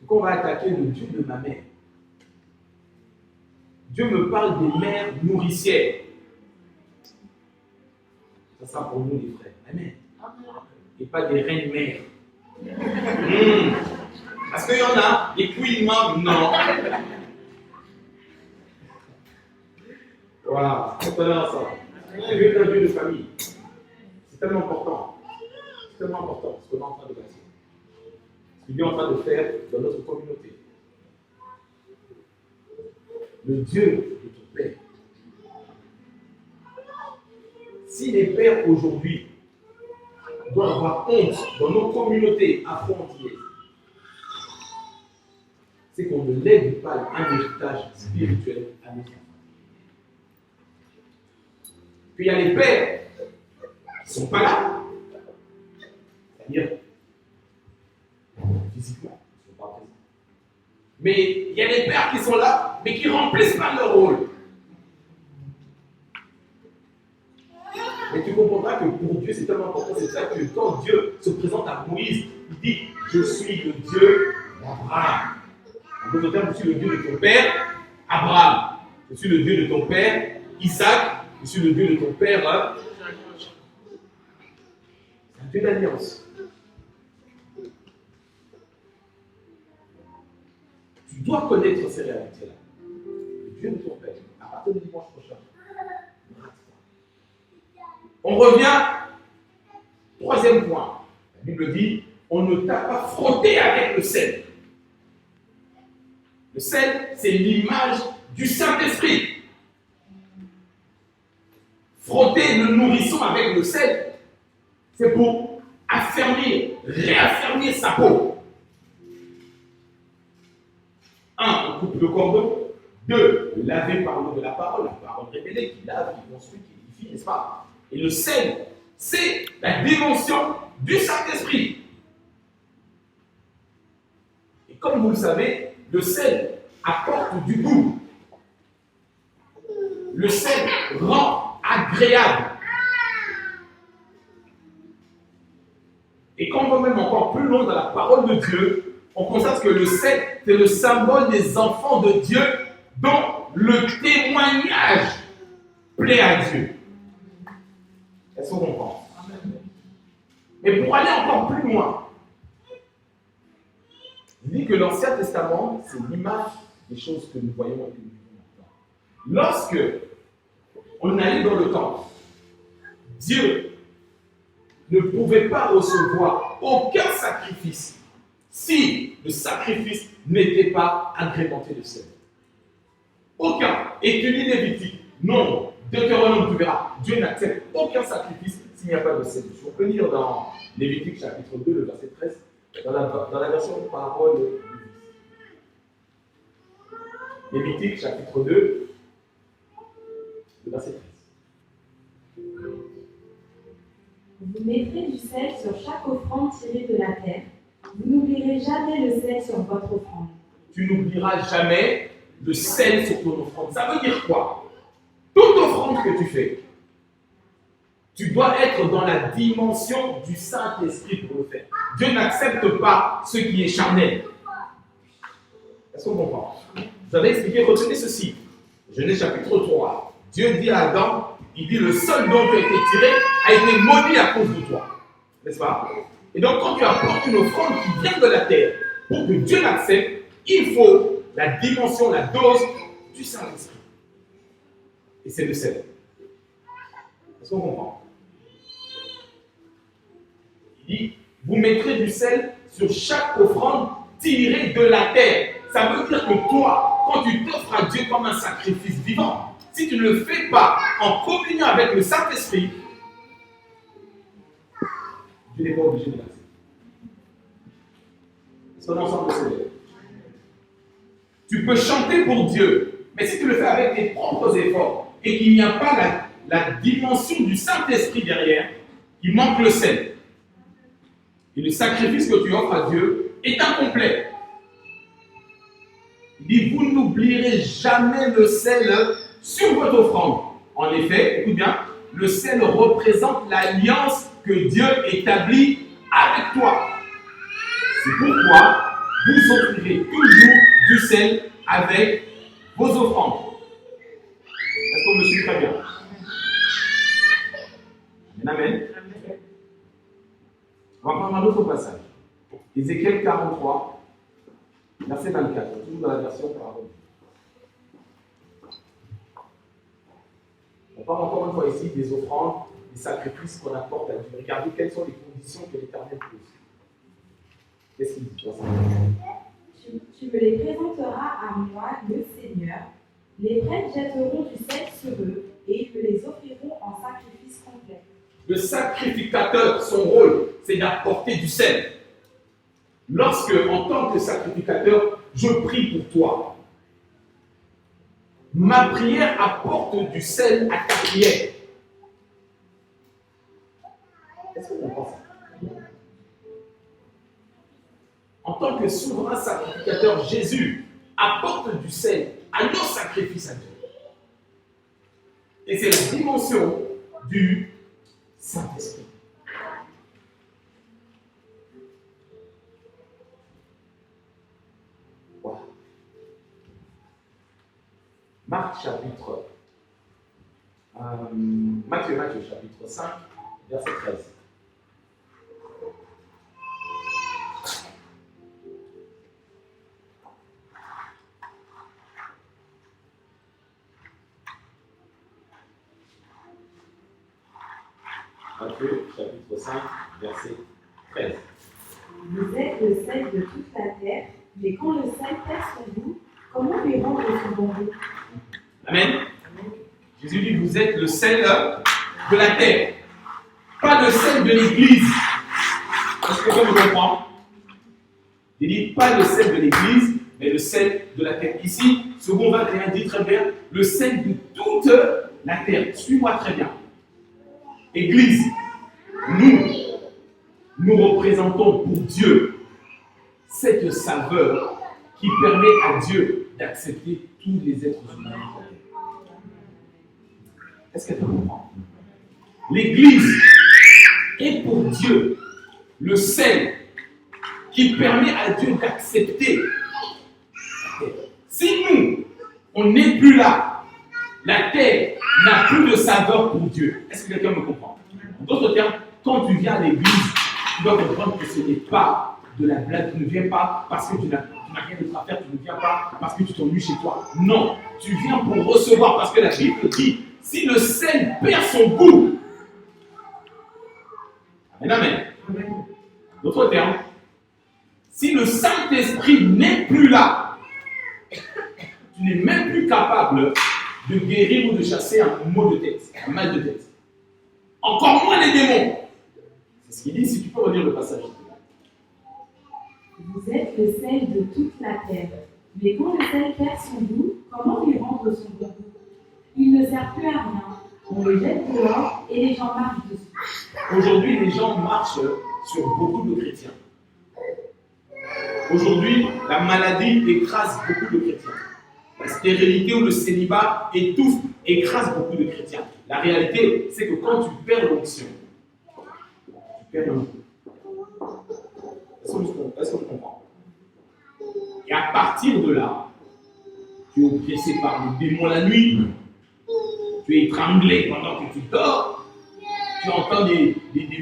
Donc on va attaquer le Dieu de ma mère. Dieu me parle des mères nourricières. Ça sera pour nous les frères. Amen. Et pas des reines mères. Parce qu'il y en a, les queen mom, non. Voilà, c'est pas ça. Dieu est un Dieu de famille. C'est tellement important. C'est tellement important ce qu'on est en train de passer. Ce que Dieu est en train de faire dans notre communauté. Le Dieu de ton père. Si les pères aujourd'hui doivent avoir honte dans nos communautés afro-antillaises, c'est qu'on ne lègue pas un héritage spirituel à nos enfants. Puis il y a les pères qui ne sont pas là, c'est-à-dire physiquement, ils ne sont pas présents. Mais il y a des pères qui sont là, mais qui ne remplissent pas leur rôle. Mais tu comprendras que pour Dieu, c'est tellement important, c'est ça que quand Dieu se présente à Moïse, il dit, je suis le Dieu d'Abraham. En d'autres termes, je suis le Dieu de ton père, Abraham. Je suis le Dieu de ton père, Isaac. Je suis le Dieu de ton père. C'est un Dieu d'alliance. Tu dois connaître ces réalités-là. Le Dieu de ton père, à partir du dimanche prochain. On revient, troisième point, Bible dit, on ne t'a pas frotté avec le sel. Le sel, c'est l'image du Saint-Esprit. Frotter le nourrisson avec le sel, c'est pour réaffermir sa peau. 1, on coupe le cordon. 2, laver par l'eau de la parole révélée qui lave, qui construit, qui édifie, n'est-ce pas? Et le sel, c'est la dimension du Saint-Esprit. Et comme vous le savez, le sel apporte du goût. Le sel rend agréable. Et quand on va même encore plus loin dans la parole de Dieu, on constate que le sel, c'est le symbole des enfants de Dieu dont le témoignage plaît à Dieu. Est-ce qu'on comprend? Mais pour aller encore plus loin, il dit que l'Ancien Testament, c'est l'image des choses que nous voyons et que nous vivons maintenant. Lorsque on allait dans le temple, Dieu ne pouvait pas recevoir aucun sacrifice si le sacrifice n'était pas agrémenté de sel. Aucun. Et tu lis Lévitique, non, Deutéronome, tu verras, Dieu n'accepte aucun sacrifice s'il n'y a pas de sel. On peut lire dans Lévitique chapitre 2, le verset 13, dans la version de parole de Lévitique chapitre 2, le verset 13. Vous mettrez du sel sur chaque offrande tirée de la terre. Vous n'oublierez jamais le sel sur votre offrande. Tu n'oublieras jamais le sel sur ton offrande. Ça veut dire quoi? Toute offrande que tu fais, tu dois être dans la dimension du Saint-Esprit pour le faire. Dieu n'accepte pas ce qui est charnel. Est-ce qu'on comprend? Vous avez expliqué, retenez ceci. Genèse chapitre 3. Dieu dit à Adam, il dit le sol dont tu as été tiré a été maudit à cause de toi. N'est-ce pas? Et donc quand tu apportes une offrande qui vient de la terre, pour que Dieu l'accepte, il faut la dimension, la dose du Saint-Esprit. Et c'est le sel. Est-ce qu'on comprend? Il dit, vous mettrez du sel sur chaque offrande tirée de la terre. Ça veut dire que toi, quand tu t'offres à Dieu comme un sacrifice vivant, si tu ne le fais pas en communion avec le Saint-Esprit, Dieu n'est pas obligé de l'accepter. Est-ce qu'on est ensemble de? Tu peux chanter pour Dieu, mais si tu le fais avec tes propres efforts et qu'il n'y a pas la dimension du Saint-Esprit derrière, il manque le sel. Et le sacrifice que tu offres à Dieu est incomplet. Il dit, vous n'oublierez jamais le sel sur votre offrande. En effet, écoute bien, le sel représente l'alliance que Dieu établit avec toi. C'est pourquoi vous offrirez toujours du sel avec vos offrandes. Est-ce qu'on me suit très bien? Amen. On va prendre un autre passage. Ézéchiel 43, verset 24, toujours dans la version parole. On parle encore une fois ici des offrandes, des sacrifices qu'on apporte à Dieu. Regardez quelles sont les conditions que l'Éternel pose. Qu'est-ce qu'il dit? Tu me les présenteras à moi, le Seigneur. Les prêtres jetteront du sel sur eux et ils me les offriront en sacrifice complet. Le sacrificateur, son rôle, c'est d'apporter du sel. Lorsque, en tant que sacrificateur, je prie pour toi, ma prière apporte du sel à ta prière. Est-ce qu'on comprend ça? En tant que souverain sacrificateur, Jésus apporte du sel à nos sacrifices à Dieu. Et c'est la dimension du Saint-Esprit. Voilà. Matthieu chapitre 5, verset 13. Matthieu chapitre 5, verset 13. Vous êtes le sel de toute la terre, mais quand le sel perd son goût, comment lui rendre son bon goût? Amen. Jésus dit, vous êtes le sel de la terre, pas le sel de l'église. Est-ce que vous comprenez? Il dit, pas le sel de l'église, mais le sel de la terre. Ici, second 21 dit très bien, le sel de toute la terre. Suis-moi très bien. Église, nous représentons pour Dieu cette saveur qui permet à Dieu d'accepter tous les êtres humains. Est-ce qu'elle comprend? L'Église est pour Dieu le sel qui permet à Dieu d'accepter. Si nous, on n'est plus là, la terre n'a plus de saveur pour Dieu. Est-ce que quelqu'un me comprend? En d'autres termes, quand tu viens à l'église, tu dois comprendre que ce n'est pas de la blague. Tu ne viens pas parce que tu n'as rien d'autre à faire. Tu ne viens pas parce que tu t'ennuies chez toi. Non, tu viens pour recevoir parce que la Bible dit, si le sel perd son goût, amen, amen. D'autres termes, si le Saint-Esprit n'est plus là, tu n'es même plus capable de guérir ou de chasser un maux de tête, un mal de tête. Encore moins les démons. C'est ce qu'il dit, si tu peux relire le passage. Vous êtes le sel de toute la terre. Mais quand le sel perd son goût, comment lui rendre son bon goût? Il ne sert plus à rien. On le jette dehors et les gens marchent dessus. Aujourd'hui, les gens marchent sur beaucoup de chrétiens. Aujourd'hui, la maladie écrase beaucoup de chrétiens. La stérilité ou le célibat étouffe, écrase beaucoup de chrétiens. La réalité, c'est que quand tu perds l'onction, tu perds le goût. Est-ce qu'on comprend? Et à partir de là, tu es oppressé par les démons la nuit, tu es étranglé pendant que tu dors, tu entends des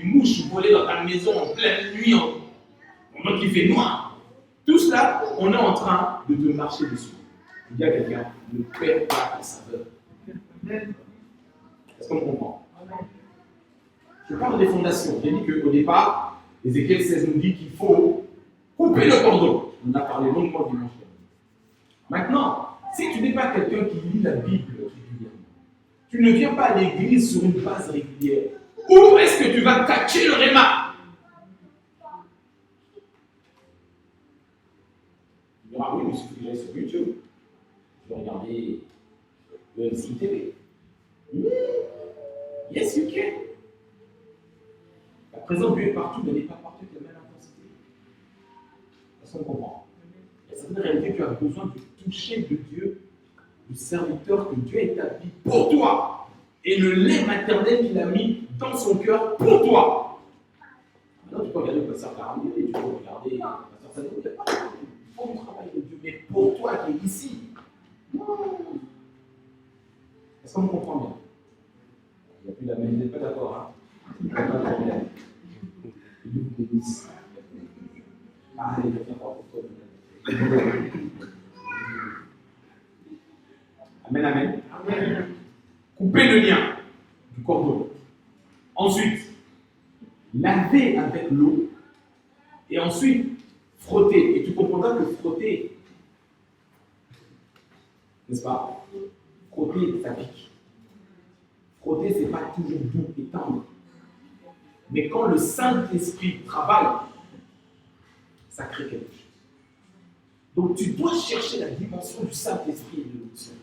mouches voler dans ta maison en pleine nuit, pendant qu'il fait noir. Tout cela, on est en train de te marcher dessus. Je dis à quelqu'un, ne perds pas ta saveur. Est-ce qu'on comprend? Je parle des fondations. J'ai dit qu'au départ, Ézéchiel 16 nous dit qu'il faut couper le cordon. On a parlé longuement dimanche dernier. Maintenant, si tu n'es pas quelqu'un qui lit la Bible régulièrement, tu ne viens pas à l'église sur une base régulière, où est-ce que tu vas catcher le réma? Tu diras, oui, mais il suffit que j'aille sur YouTube. Je vais regarder le MCI TV. Yes, you can. La présence de Dieu est partout, mais elle n'est pas partout de la même intensité. Est-ce qu'on comprend? Il y a certaines réalités que tu as besoin du toucher de Dieu, du serviteur que Dieu a établi pour toi, et le lait maternel qu'il a mis dans son cœur pour toi. Maintenant, tu peux regarder le pasteur Caramel, tu peux regarder le pasteur Sadio, il n'y a pas de bon travail de Dieu, mais pour toi qui es ici. Est-ce qu'on me comprend bien? Il n'y a plus la même, vous n'êtes pas d'accord, hein? Il n'y a pas de problème. Dieu vous bénisse. Ah, il va bien voir pour toi. Amen, amen. Amen. Couper le lien du cordon. Ensuite, laver avec l'eau. Et ensuite, frotter. Et tu comprendras que frotter, n'est-ce pas? Frotter, ça pique. Frotter, ce n'est pas toujours doux et tendre. Mais quand le Saint-Esprit travaille, ça crée quelque chose. Donc tu dois chercher la dimension du Saint-Esprit et de l'onction.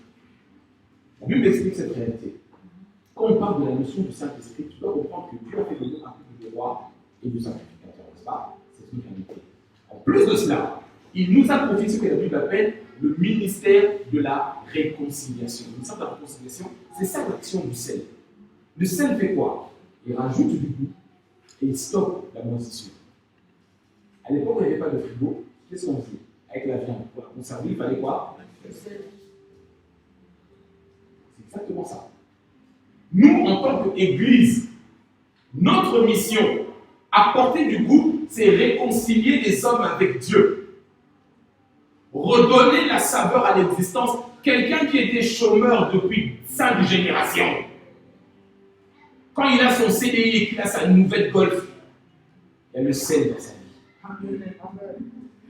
La Bible explique cette réalité. Quand on parle de la notion du Saint-Esprit, tu dois comprendre que Dieu a fait de nous un peu de roi et de sacrificateur, n'est-ce pas? C'est une réalité. En plus de cela, il nous a confié ce que la Bible appelle le ministère de la réconciliation. Le ministère de la réconciliation, c'est ça l'action du sel. Le sel fait quoi? Il rajoute du goût et il stoppe la moisissure. À l'époque, il n'y avait pas de frigo. Qu'est-ce qu'on faisait? Avec la viande, pour la conserver, il fallait quoi? Le sel. C'est exactement ça. Nous, en tant qu'Église, notre mission, apporter du goût, c'est réconcilier les hommes avec Dieu. Redonner la saveur à l'existence. Quelqu'un qui était chômeur depuis 5 générations, quand il a son CDI et qu'il a sa nouvelle Golf, il y a le sel dans sa vie.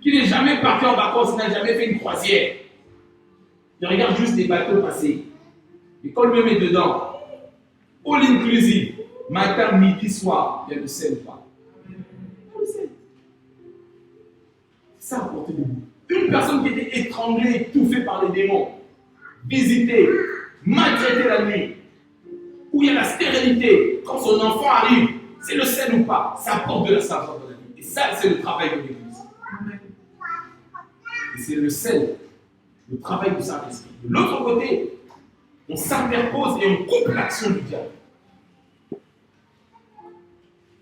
Qui n'est jamais parti en vacances, il n'a jamais fait une croisière. Il regarde juste des bateaux passer. Et quand il me met dedans, all inclusive, matin, midi, soir, il y a le sel ou pas? Il y a le sel. C'est ça à portée de vous. Une personne qui était étranglée, étouffée par les démons, visitée, maltraitée la nuit, où il y a la stérilité, quand son enfant arrive, c'est le sel ou pas? Ça apporte de la saveur dans la vie. Et ça, c'est le travail de l'Église. Et c'est le sel, le travail du Saint-Esprit. De l'autre côté, on s'interpose et on coupe l'action du diable.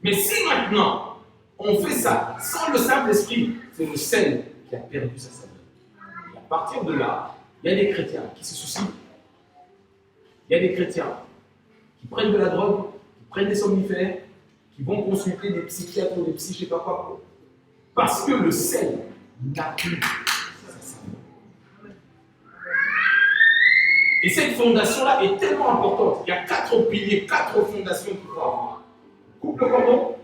Mais si maintenant, on fait ça sans le Saint-Esprit, c'est le sel qui a perdu sa saveur. Et à partir de là, il y a des chrétiens qui se suicident. Il y a des chrétiens qui prennent de la drogue, qui prennent des somnifères, qui vont consulter des psychiatres ou des psy, je ne sais pas quoi. Parce que le sel n'a plus sa saveur. Et cette fondation-là est tellement importante. Il y a 4 piliers, 4 fondations qu'il faut avoir. On coupe le cordon,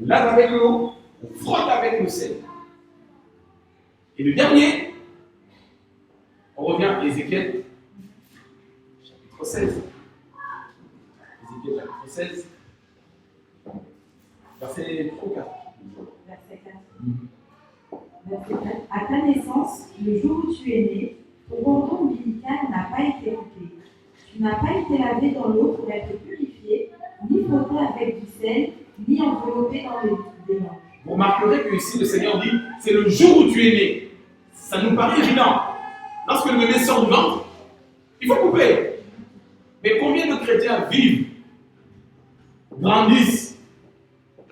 on lave avec l'eau, on frotte avec le sel. Et le dernier, on revient à Ézéchiel, chapitre 16. Ézéchiel, chapitre 16, verset 3 ou 4. Verset 4. Verset 4. À ta naissance, le jour où tu es né, ton cordon ombilical n'a pas été coupé. Tu n'as pas été lavé dans l'eau pour être purifié, ni frotté avec du sel, ni enveloppé dans des manches. Vous remarquerez que ici le Seigneur dit, c'est le jour où tu es né. Ça nous paraît évident. Lorsque le bébé sort du ventre, il faut couper. Mais combien de chrétiens vivent, grandissent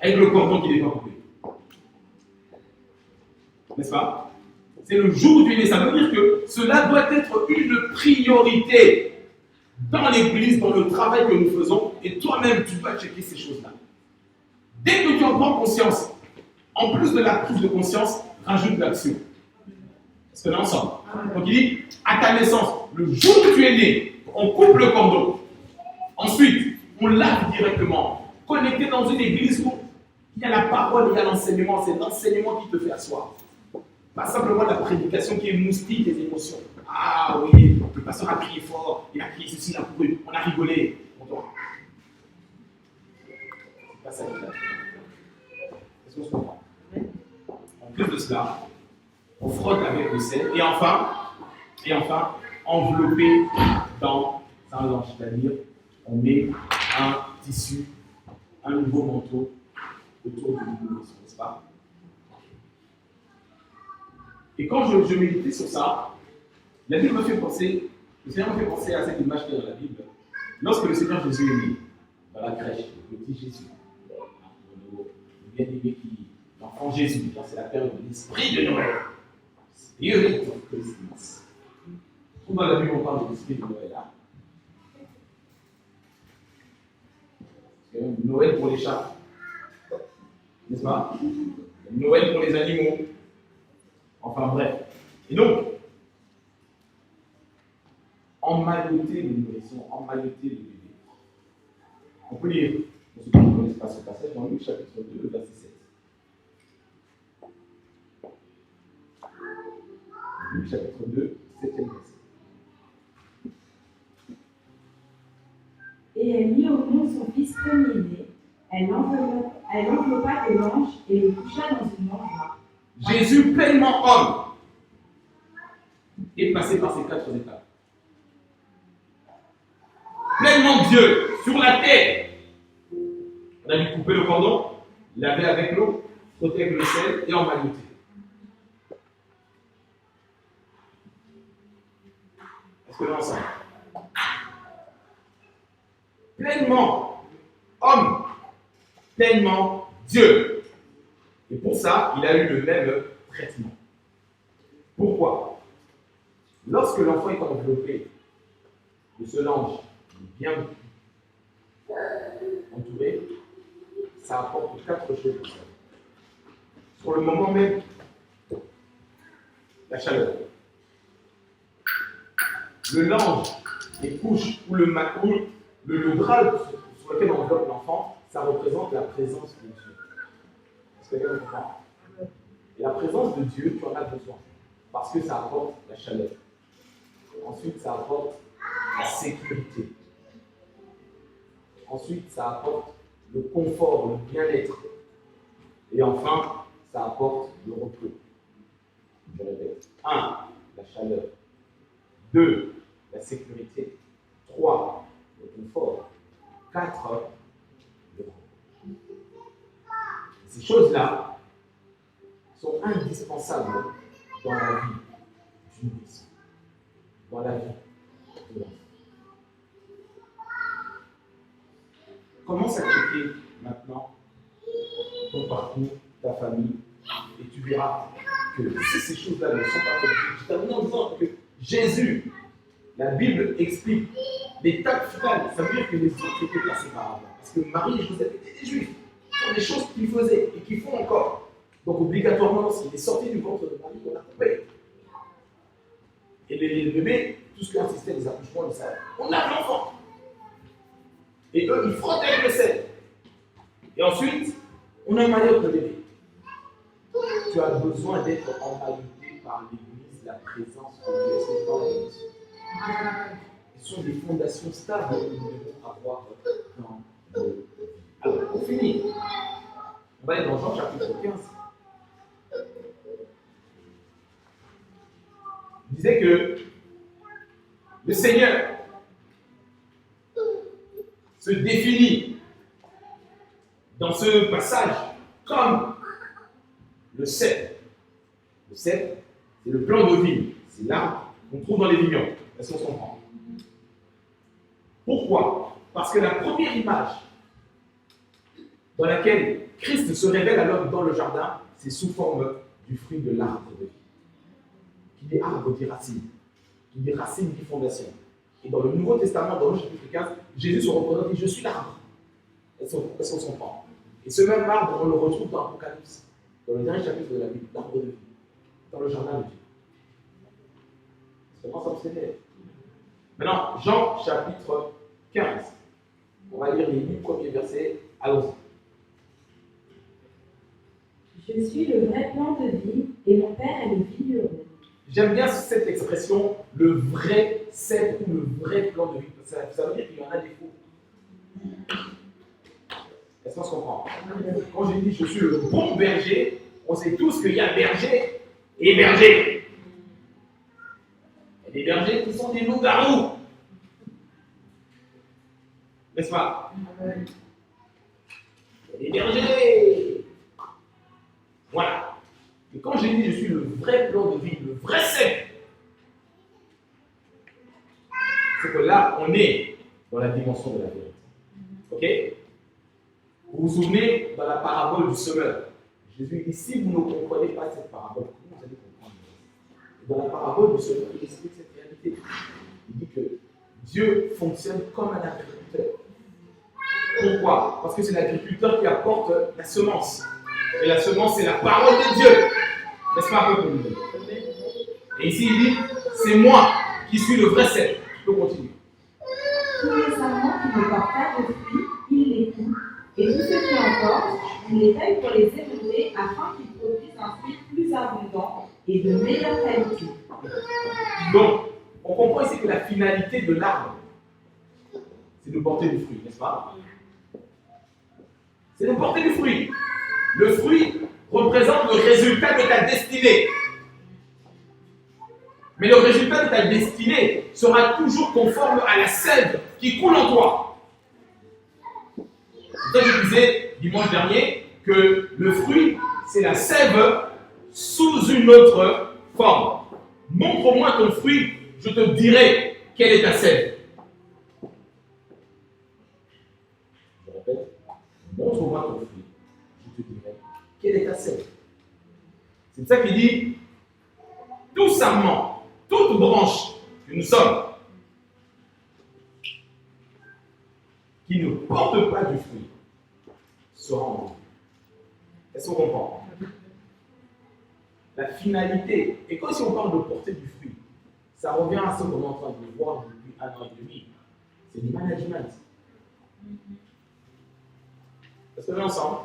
avec le cordon qui n'est pas coupé? N'est-ce pas? C'est le jour où tu es né. Ça veut dire que cela doit être une priorité dans l'église, dans le travail que nous faisons. Et toi-même, tu dois checker ces choses-là. Dès que tu en prends conscience, en plus de la prise de conscience, rajoute l'action. Est-ce que là ensemble? Donc il dit, à ta naissance, le jour où tu es né, on coupe le cordon. Ensuite, on lave directement. Connecté dans une église où il y a la parole, il y a l'enseignement. C'est l'enseignement qui te fait asseoir. Pas simplement la prédication qui émoustille tes émotions. Ah oui, le pasteur a crié fort, il a crié ceci, il a couru, on a rigolé. C'est pas ça qui est. Est-ce qu'on se comprend? En plus de cela, on frotte avec le sel et enfin, enveloppé dans un linge, c'est-à-dire on met un tissu, un nouveau manteau autour du nourrisson, n'est-ce pas? Et quand je méditais sur ça, la Bible me fait penser, le Seigneur me fait penser à cette image qui est dans la Bible. Lorsque le Seigneur Jésus est né, dans la crèche, le petit Jésus, le bien-aimé l'enfant Jésus, c'est la période de l'esprit de Noël. Spirit of Christmas. Tout dans la Bible, on parle de l'esprit de Noël là. Noël pour les chats, n'est-ce pas? Noël pour les animaux. Enfin bref. Et donc, emmailloter le nourrisson, emmailloter le bébé. On peut lire, pour ceux qui ne connaissent pas ce passage, dans Luc chapitre 2, verset 7. Luc chapitre 2, 7e verset. Et elle mit au monde son fils premier-né. Elle l'enveloppa de l'ange et le coucha dans une mangeoire. Jésus, pleinement homme, est passé par ces 4 étapes. Pleinement Dieu, sur la terre. On a dû couper le cordon, laver avec l'eau, frotter avec le sel et emmailloter. Est-ce que l'on sent? Pleinement homme, pleinement Dieu. Et pour ça, il a eu le même traitement. Pourquoi? Lorsque l'enfant est enveloppé de ce linge bien entouré, ça apporte 4 choses. Sur le moment même, la chaleur. Le linge, les couches ou le drap sur lequel on enveloppe l'enfant, ça représente la présence de Dieu. Est-ce que vous comprenez? Et la présence de Dieu, tu en as besoin. Parce que ça apporte la chaleur. Ensuite, ça apporte la sécurité. Ensuite, ça apporte le confort, le bien-être. Et enfin, ça apporte le repos. Je répète. 1. La chaleur. 2. La sécurité. 3. Le confort. 4. Le repos. Ces choses-là sont indispensables dans la vie du nourrisson, dans la vie de l'enfant. Commence à checker maintenant ton parcours, ta famille, et tu verras que si ces choses-là ne sont pas faites, je termine en disant que Jésus, la Bible explique l'étape finale, ça veut dire que les autres étaient passés par avant. Parce que Marie et Joseph étaient des Juifs. Ce sont des choses qu'ils faisaient et qu'ils font encore. Donc obligatoirement, s'il est sorti du ventre de Marie, on l'a coupé. Et les bébés, tout ce qui assistait des accouchements, ils savaient. On a l'enfant. Et eux, ils frottent avec le sel. Et ensuite, on emmaillote le bébé. Tu as besoin d'être emmailloté par l'Église, la présence de Dieu. C'est dans l'Église. Ce sont des fondations stables que nous devons avoir dans nos vies. Alors, on finit. On va aller dans Jean chapitre 15. Il disait que le Seigneur se définit dans ce passage comme le cep. Le cep, c'est le plant de vigne, c'est l'arbre qu'on trouve dans les vignobles. Est-ce qu'on se comprend? Pourquoi? Parce que la première image dans laquelle Christ se révèle à l'homme dans le jardin, c'est sous forme du fruit de l'arbre de vie. Qui dit arbre dit racine, qui dit racine dit fondation. Et dans le Nouveau Testament, dans le chapitre 15, Jésus se représente et dit je suis l'arbre. Est-ce qu'on se comprend? Et ce même arbre, on le retrouve dans l'Apocalypse, dans le dernier chapitre de la Bible, l'arbre de vie, dans le jardin de Dieu. C'est vraiment ça me s'énerve. Maintenant, Jean chapitre 15. On va lire les 8 premiers versets. Allons-y. Je suis le vrai plant de vie et mon Père est le vigneron. J'aime bien cette expression, le vrai cep ou le vrai plant de vie. Ça veut dire qu'il y en a des faux. Est-ce qu'on se comprend? Quand je dis je suis le bon berger, on sait tous qu'il y a berger et berger. Il y a des bergers qui sont des loups-garous. N'est-ce pas? Il y a des bergers. Voilà. Et quand je dis je suis le vrai plant de vie, le vrai cep, c'est que là, on est dans la dimension de la vérité. Ok? Vous vous souvenez dans la parabole du semeur, Jésus dit si vous ne comprenez pas cette parabole, comment vous allez comprendre? Dans la parabole du semeur, il explique cette réalité. Il dit que Dieu fonctionne comme un agriculteur. Pourquoi? Parce que c'est l'agriculteur qui apporte la semence. Et la semence, c'est la parole de Dieu. N'est-ce pas un peu comme nous? Et ici, il dit c'est moi qui suis le vrai cep. Je peux continuer. Tous les sarments qui ne portent pas de fruits, il les coupe. Et tous ceux qui en portent, il les taille pour les élever afin qu'ils produisent un fruit plus abondant et de meilleure qualité. Donc, on comprend ici que la finalité de l'arbre, c'est de porter du fruit, n'est-ce pas? C'est de porter du fruit. Le fruit représente le résultat de ta destinée. Mais le résultat de ta destinée sera toujours conforme à la sève qui coule en toi. C'est ça que je disais dimanche dernier que le fruit, c'est la sève sous une autre forme. Montre-moi ton fruit, je te dirai quelle est ta sève. Je répète, montre-moi ton fruit, je te dirai quelle est ta sève. C'est ça qu'il dit, tout sarment, toute branche que nous sommes, qui ne porte pas du fruit, sera en vous. Est-ce qu'on comprend? La finalité, et quand si on parle de porter du fruit, ça revient à ce qu'on est en train de voir depuis 1 an et demi. C'est du management. Est-ce qu'on est ensemble?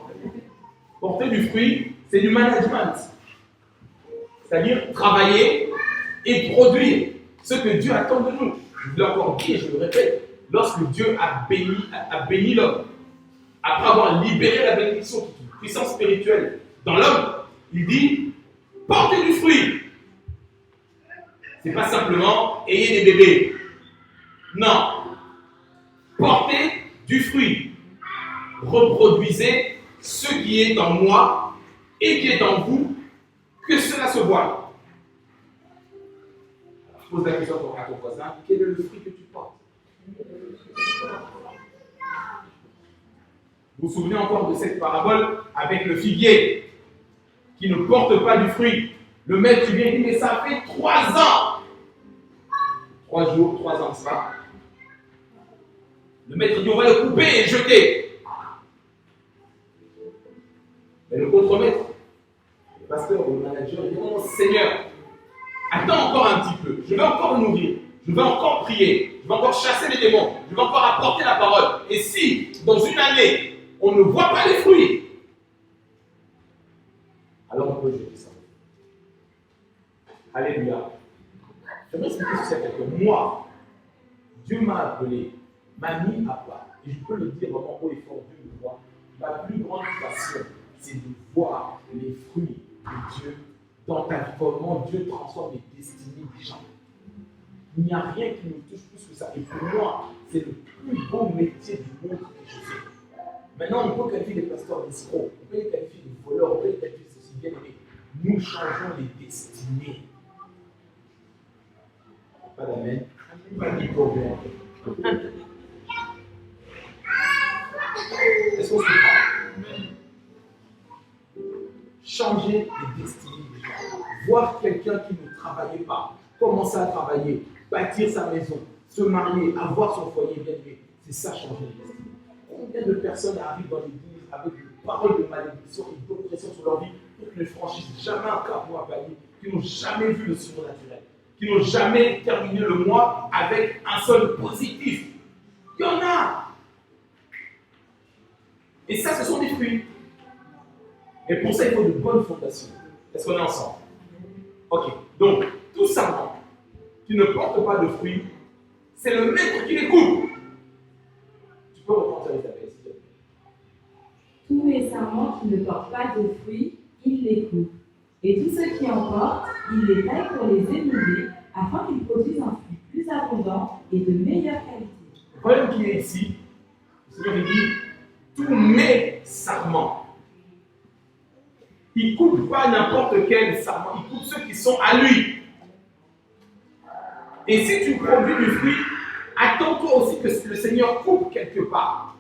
Porter du fruit, c'est du management. C'est-à-dire travailler et produire ce que Dieu attend de nous. Je vous l'ai encore dit et je le répète. Lorsque Dieu a béni l'homme, après avoir libéré la bénédiction, qui est une puissance spirituelle dans l'homme, il dit portez du fruit. Ce n'est pas simplement ayez des bébés. Non. Portez du fruit. Reproduisez ce qui est en moi et qui est en vous, que cela se voit. Alors, je pose la question à ton voisin, quel est le fruit que tu portes? Vous vous souvenez encore de cette parabole avec le figuier qui ne porte pas du fruit. Le maître vient et dit, mais ça fait 3 ans. 3 jours, 3 ans, c'est ça. Le maître dit, on va le couper et le jeter. Mais le contremaître, le pasteur ou le manager, il dit, oh Seigneur, attends encore un petit peu, je vais encore nourrir, je vais encore prier, je vais encore chasser les démons, je vais encore apporter la parole. Et si, dans une année, on ne voit pas les fruits, alors on peut jeter ça. Alléluia. J'aimerais expliquer ceci à quelqu'un. Moi, Dieu m'a appelé, m'a mis à part. Et je peux le dire vraiment haut et fort, Dieu le voit. Ma plus grande passion, c'est de voir les fruits de Dieu dans ta vie. Comment Dieu transforme les destinées des gens. Il n'y a rien qui me touche plus que ça. Et pour moi, c'est le plus beau métier du monde que je fais. Maintenant, on peut qualifier les pasteurs d'escrocs, on peut les qualifier de voleurs, on peut les qualifier de ceci bien aimé. Nous changeons les destinées. Pas d'amen, pas d'hypocrisie. Est-ce qu'on se comprend? Changer les destinées des gens. Voir quelqu'un qui ne travaillait pas, commencer à travailler, bâtir sa maison, se marier, avoir son foyer bien aimé. C'est ça, changer les destinées. Combien de personnes arrivent dans l'église avec des paroles de malédiction et d'oppression sur leur vie pour qu'ils ne franchissent jamais un cap ou un palier, qui n'ont jamais vu le surnaturel, qui n'ont jamais terminé le mois avec un seul positif. Il y en a. Et ça, ce sont des fruits. Et pour ça, il faut de bonnes fondations. Est-ce qu'on est ensemble? Ok. Donc, tout sarment qui ne porte pas de fruits, c'est le maître qui les coupe. Tu peux reprendre ça, Isabelle, s'il te plaît. Tous les sarments qui ne portent pas de fruits, il les coupe. Et tous ceux qui en portent, il les taille pour les élever, afin qu'ils produisent un fruit plus abondant et de meilleure qualité. Le problème qui est ici, le Seigneur dit, tous mes sarments. Il ne coupe pas n'importe quel sarment, il coupe ceux qui sont à lui. Et si tu produis du fruit, attends-toi aussi que le Seigneur coupe quelque part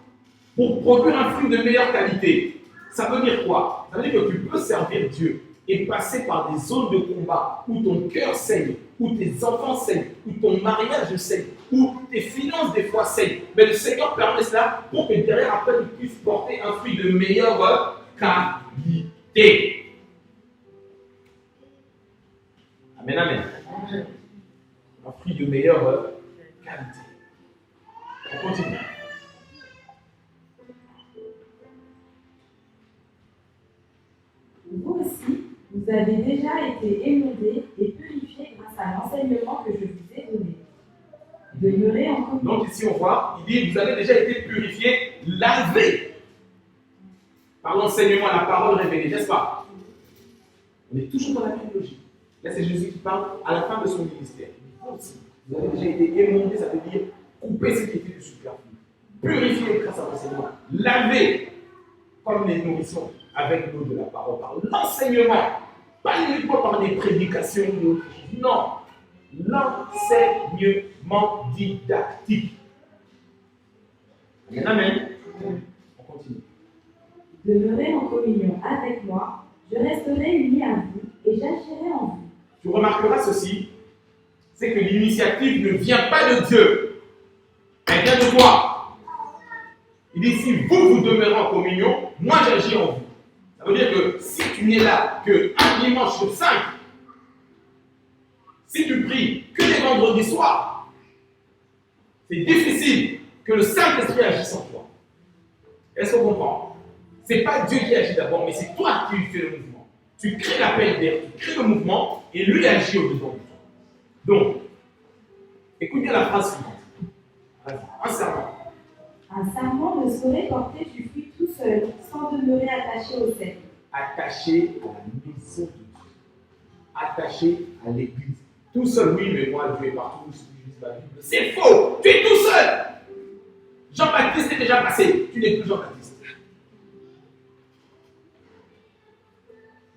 pour produire un fruit de meilleure qualité. Ça veut dire quoi? Ça veut dire que tu peux servir Dieu et passer par des zones de combat où ton cœur saigne, où tes enfants saignent, où ton mariage saigne, où tes finances des fois saignent. Mais le Seigneur permet cela pour que derrière, après, tu puisses porter un fruit de meilleure qualité. Amen, amen. Un fruit de meilleure qualité. On continue. Vous aussi, vous avez déjà été émondés et purifiés grâce à l'enseignement que je vous ai donné. Demeurez en communion. Donc ici on voit, il dit, vous avez déjà été purifiés, lavés par l'enseignement, la parole révélée, n'est-ce pas? On est toujours dans la même logique. Là c'est Jésus qui parle à la fin de son ministère. Vous aussi, vous avez déjà été émondés, ça veut dire couper ce qui était du superflu. Purifiés grâce à l'enseignement, lavés comme les nourrissons avec l'eau de la parole, par l'enseignement, pas uniquement par des prédications ou autre chose. Non, l'enseignement didactique. Amen, amen. On continue. Demeurez en communion avec moi, je resterai uni à vous et j'agirai en vous. Tu remarqueras ceci, c'est que l'initiative ne vient pas de Dieu, elle vient de toi. Il dit, si vous demeurez en communion, moi j'agis en vous. Ça veut dire que si tu n'es là qu'un dimanche sur 5, si tu pries que les vendredis soirs, c'est difficile que le Saint-Esprit agisse en toi. Est-ce qu'on comprend? Ce n'est pas Dieu qui agit d'abord, mais c'est toi qui fais le mouvement. Tu crées l'appel d'air, tu crées le mouvement et lui agit au-dedans de toi. Donc, écoute bien la phrase suivante. Vas-y, un serment. Un sarment ne saurait porter du fruit tout seul, sans demeurer attaché au cep. Attaché à la maison de Dieu. Attaché à l'église. Tout seul, oui, mais moi, Dieu est partout, je lis la Bible. C'est faux! Tu es tout seul! Jean-Baptiste est déjà passé. Tu n'es plus Jean-Baptiste.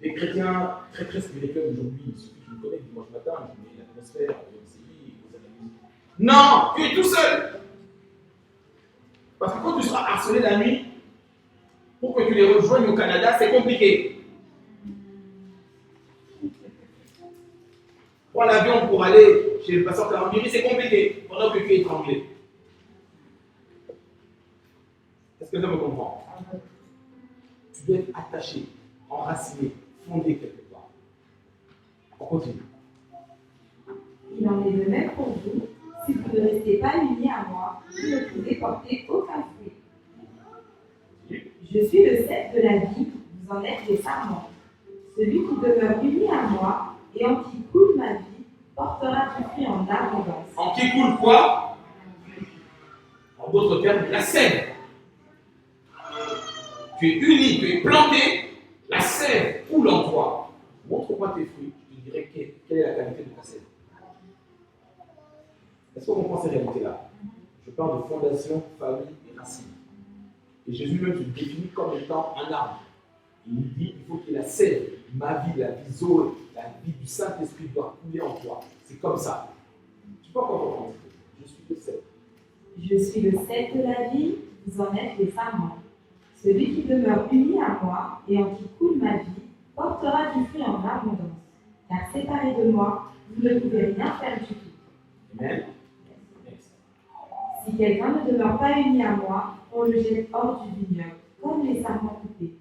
Les chrétiens très très spirituels aujourd'hui, ceux qui me connaissent dimanche matin, je mets l'atmosphère, non, tu es tout seul. Parce que quand tu seras harcelé la nuit, pour que tu les rejoignes au Canada, c'est compliqué. Prends l'avion pour aller chez le pasteur Karambiri, c'est compliqué, pendant que tu es étranglé. Est-ce que tu me comprends? Tu dois être attaché, enraciné, fondé quelque part. On continue. Il en est de même pour vous. Si vous ne restez pas unis à moi, vous ne pouvez porter aucun fruit. Je suis le cep de la vie, vous en êtes les sarments. Celui qui demeure uni à moi et en qui coule ma vie portera du fruit en abondance. En qui coule quoi? En d'autres termes, la sève. Tu es uni, tu es planté, la sève coule en toi. Montre-moi tes fruits, je te dirai quelle est la qualité de ta sève. Est-ce qu'on comprend ces réalités-là? Je parle de fondation, famille et racine. Et Jésus même se définit comme étant un arbre. Il dit il faut qu'il y ait la sève, ma vie, la vie Zoé, la vie du Saint-Esprit doit couler en toi. C'est comme ça. Tu peux encore comprendre? Je suis le cep. Je suis le cep de la vie, vous en êtes les sarments. Celui qui demeure uni à moi et en qui coule ma vie portera du fruit en abondance. Car séparé de moi, vous ne pouvez rien faire du tout. Amen. Si quelqu'un ne demeure pas uni à moi, on le jette hors du vignoble, comme les sarments coupés.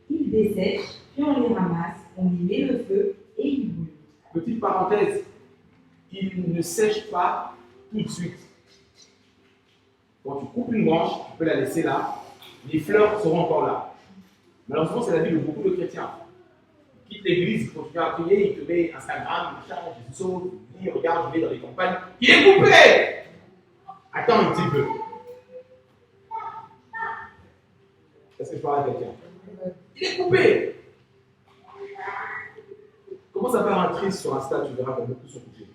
Ils dessèchent, puis on les ramasse, on y met le feu et ils brûlent. Petite parenthèse, ils ne sèchent pas tout de suite. Quand tu coupes une branche, tu peux la laisser là, les fleurs seront encore là. Malheureusement, c'est la vie de beaucoup de chrétiens. Ils quittent l'église, ils continuent à prier, ils te mettent Instagram, machin, Jésus sauve, dis, regarde, je vais dans les campagnes. Il est coupé! Attends un petit peu. Est-ce que je parle à quelqu'un? Il est coupé! Commence à faire un tri sur Insta, tu verras que beaucoup sont coupés.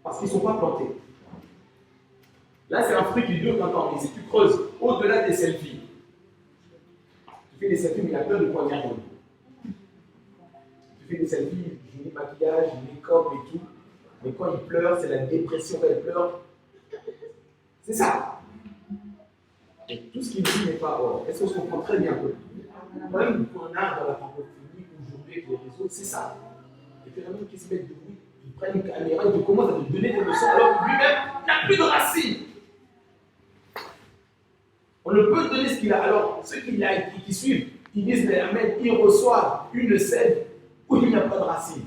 Parce qu'ils ne sont pas plantés. Là, c'est un fruit qui dure longtemps. Mais si tu creuses au-delà des selfies, tu fais des selfies, mais il y a plein de poignards. Tu fais des selfies, joli maquillage, make-up et tout. Mais quand il pleure, c'est la dépression quand il pleure. C'est ça. Et tout ce qu'il dit n'est pas or. Est-ce qu'on se comprend très bien? Le problème qu'on a dans la francophonie aujourd'hui avec les réseaux, c'est ça. Les phénomènes qui se mettent debout, ils prennent une caméra, ils commencent à te donner des leçons alors que lui-même n'a plus de racines. On ne peut donner ce qu'il a. Alors, ceux qui suivent, ils disent, mais Amen, ils reçoivent une sève où il n'y a pas de racines.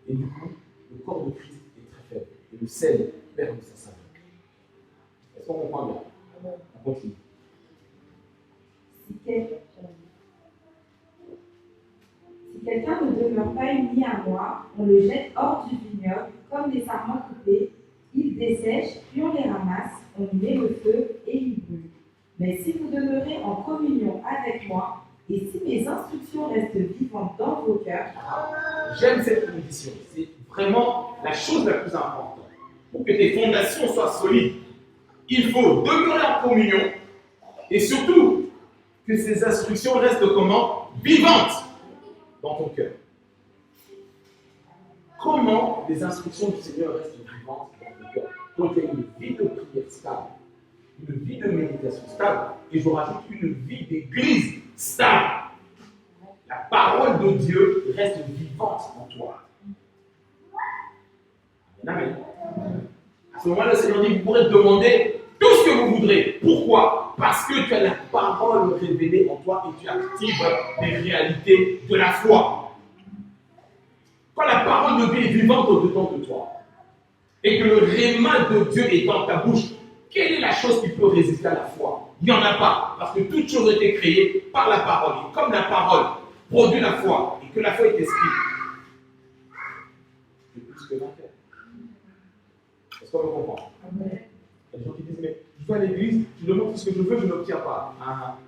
Et du coup, le corps de Christ est très faible. Et le sel perd de sa saveur. Est-ce qu'on comprend bien? On continue. Si quelqu'un ne demeure pas uni à moi, on le jette hors du vignoble, comme des sarments coupés. Ils dessèchent, puis on les ramasse, on y met le feu et ils brûlent. Mais si vous demeurez en communion avec moi, et si mes instructions restent vivantes dans vos cœurs, j'aime cette condition. C'est vraiment la chose la plus importante. Pour que tes fondations soient solides, il faut demeurer en communion et surtout que ces instructions restent comment? Vivantes dans ton cœur. Comment les instructions du Seigneur restent vivantes dans ton cœur? Quand il y a une vie de prière stable, une vie de méditation stable, et je rajoute une vie d'église stable. La parole de Dieu reste vivante en toi. Amen. À ce moment-là, le Seigneur dit, vous pourrez demander tout ce que vous voudrez. Pourquoi? Parce que tu as la parole révélée en toi et tu actives les réalités de la foi. Quand la parole de Dieu est vivante au-dedans de toi et que le réma de Dieu est dans ta bouche, quelle est la chose qui peut résister à la foi? Il n'y en a pas, parce que toute chose a été créée par la parole. Et comme la parole produit la foi, et que la foi est esprit, c'est plus que vainqueur. Est-ce qu'on me comprend? Il y a des gens qui disent, mais je vais à l'église, je demande tout ce que je veux, je n'obtiens pas.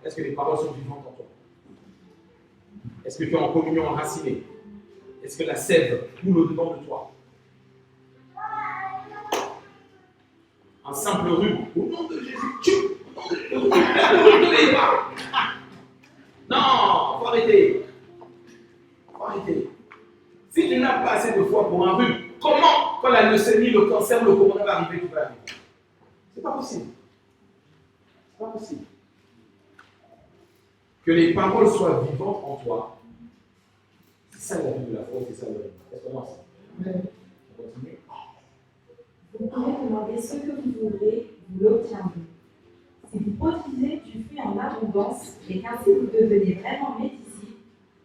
Est-ce que les paroles sont vivantes en toi? Est-ce que tu es en communion enracinée? Est-ce que la sève coule au-dedans de toi? Un simple rhume, au nom de Jésus, ne réveille pas. Non, faut arrêter. Faut arrêter. Si tu n'as pas assez de foi pour un rhume, comment, quand la leucémie, le cancer, le corona va arriver, tu vas arriver? C'est pas possible. C'est pas possible. Que les paroles soient vivantes en toi, c'est ça la vie de la foi, c'est ça le rhume. Est-ce qu'on commence? On continue. Vous pouvez demander ce que vous voulez, vous l'obtiendrez. Si vous produisez du fruit en abondance et qu'ainsi vous devenez vraiment mes disciples,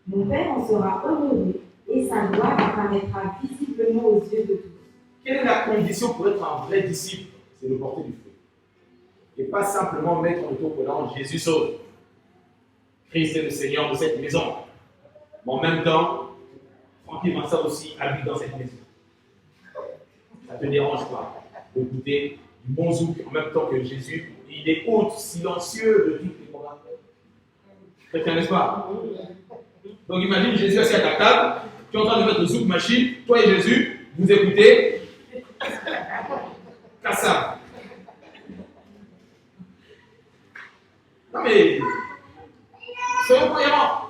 mon Père en sera honoré et sa gloire apparaîtra visiblement aux yeux de tous. Quelle est la condition pour être un vrai disciple? C'est de porter du fruit. Et pas simplement mettre en autocollant Jésus sauve. Christ est le Seigneur de cette maison. Mais en même temps, Francky Vincent aussi habite dans cette maison. Ça ne te dérange pas d'écouter du bon zouk en même temps que Jésus. Il est hôte, silencieux de toutes les programmes. Chrétien, n'est-ce pas? Donc imagine Jésus assis à ta table, tu es en train de mettre le zouk machine, toi et Jésus, vous écoutez. Kassab. Non mais, soyons cohérents.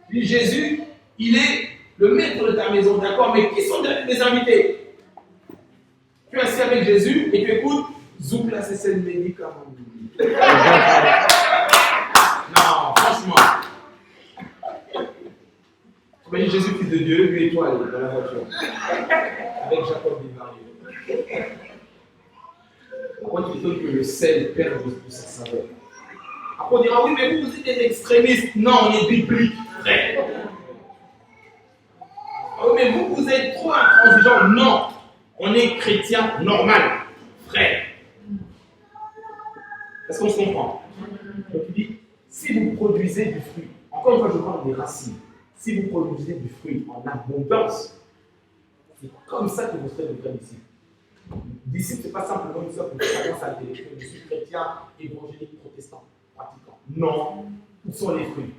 Puis Jésus, il est le maître de ta maison, d'accord, mais qui sont les invités? Tu es assis avec Jésus et tu écoutes Zouk là, c'est le médicament. Non, franchement. Imagine Jésus, fils de Dieu, lui et toi, dans la voiture. Avec Jacob Bivarieux. Pourquoi tu étonnes que le sel perd de sa saveur? Après, on dira, oui, mais vous êtes des extrémistes. Non, on est biblique, frère. Oh, mais vous êtes trop intransigeants. Non, on est chrétien normal, frère. Est-ce qu'on se comprend? Donc il dit, si vous produisez du fruit, encore une fois je parle des racines, si vous produisez du fruit en abondance, c'est comme ça que vous serez de vrais disciples. Disciple, ce n'est pas simplement une sorte de croyance intellectuelle, je suis chrétien, évangélique, protestant, pratiquant. Non, où sont les fruits?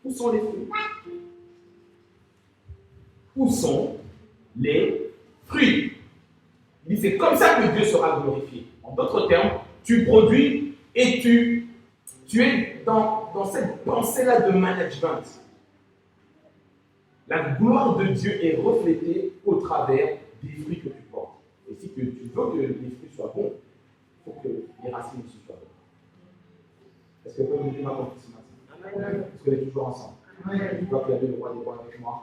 Où sont les fruits? Où sont les fruits? Il dit, c'est comme ça que Dieu sera glorifié. En d'autres termes, tu produis et tu es dans cette pensée-là de management. La gloire de Dieu est reflétée au travers des fruits que tu portes. Et si tu veux que les fruits soient bons, il faut que les racines aussi soient bonnes. Est-ce que vous pouvez me ma compris ce matin? Est-ce qu'on est toujours ensemble? Je dois clamer le roi des rois avec moi.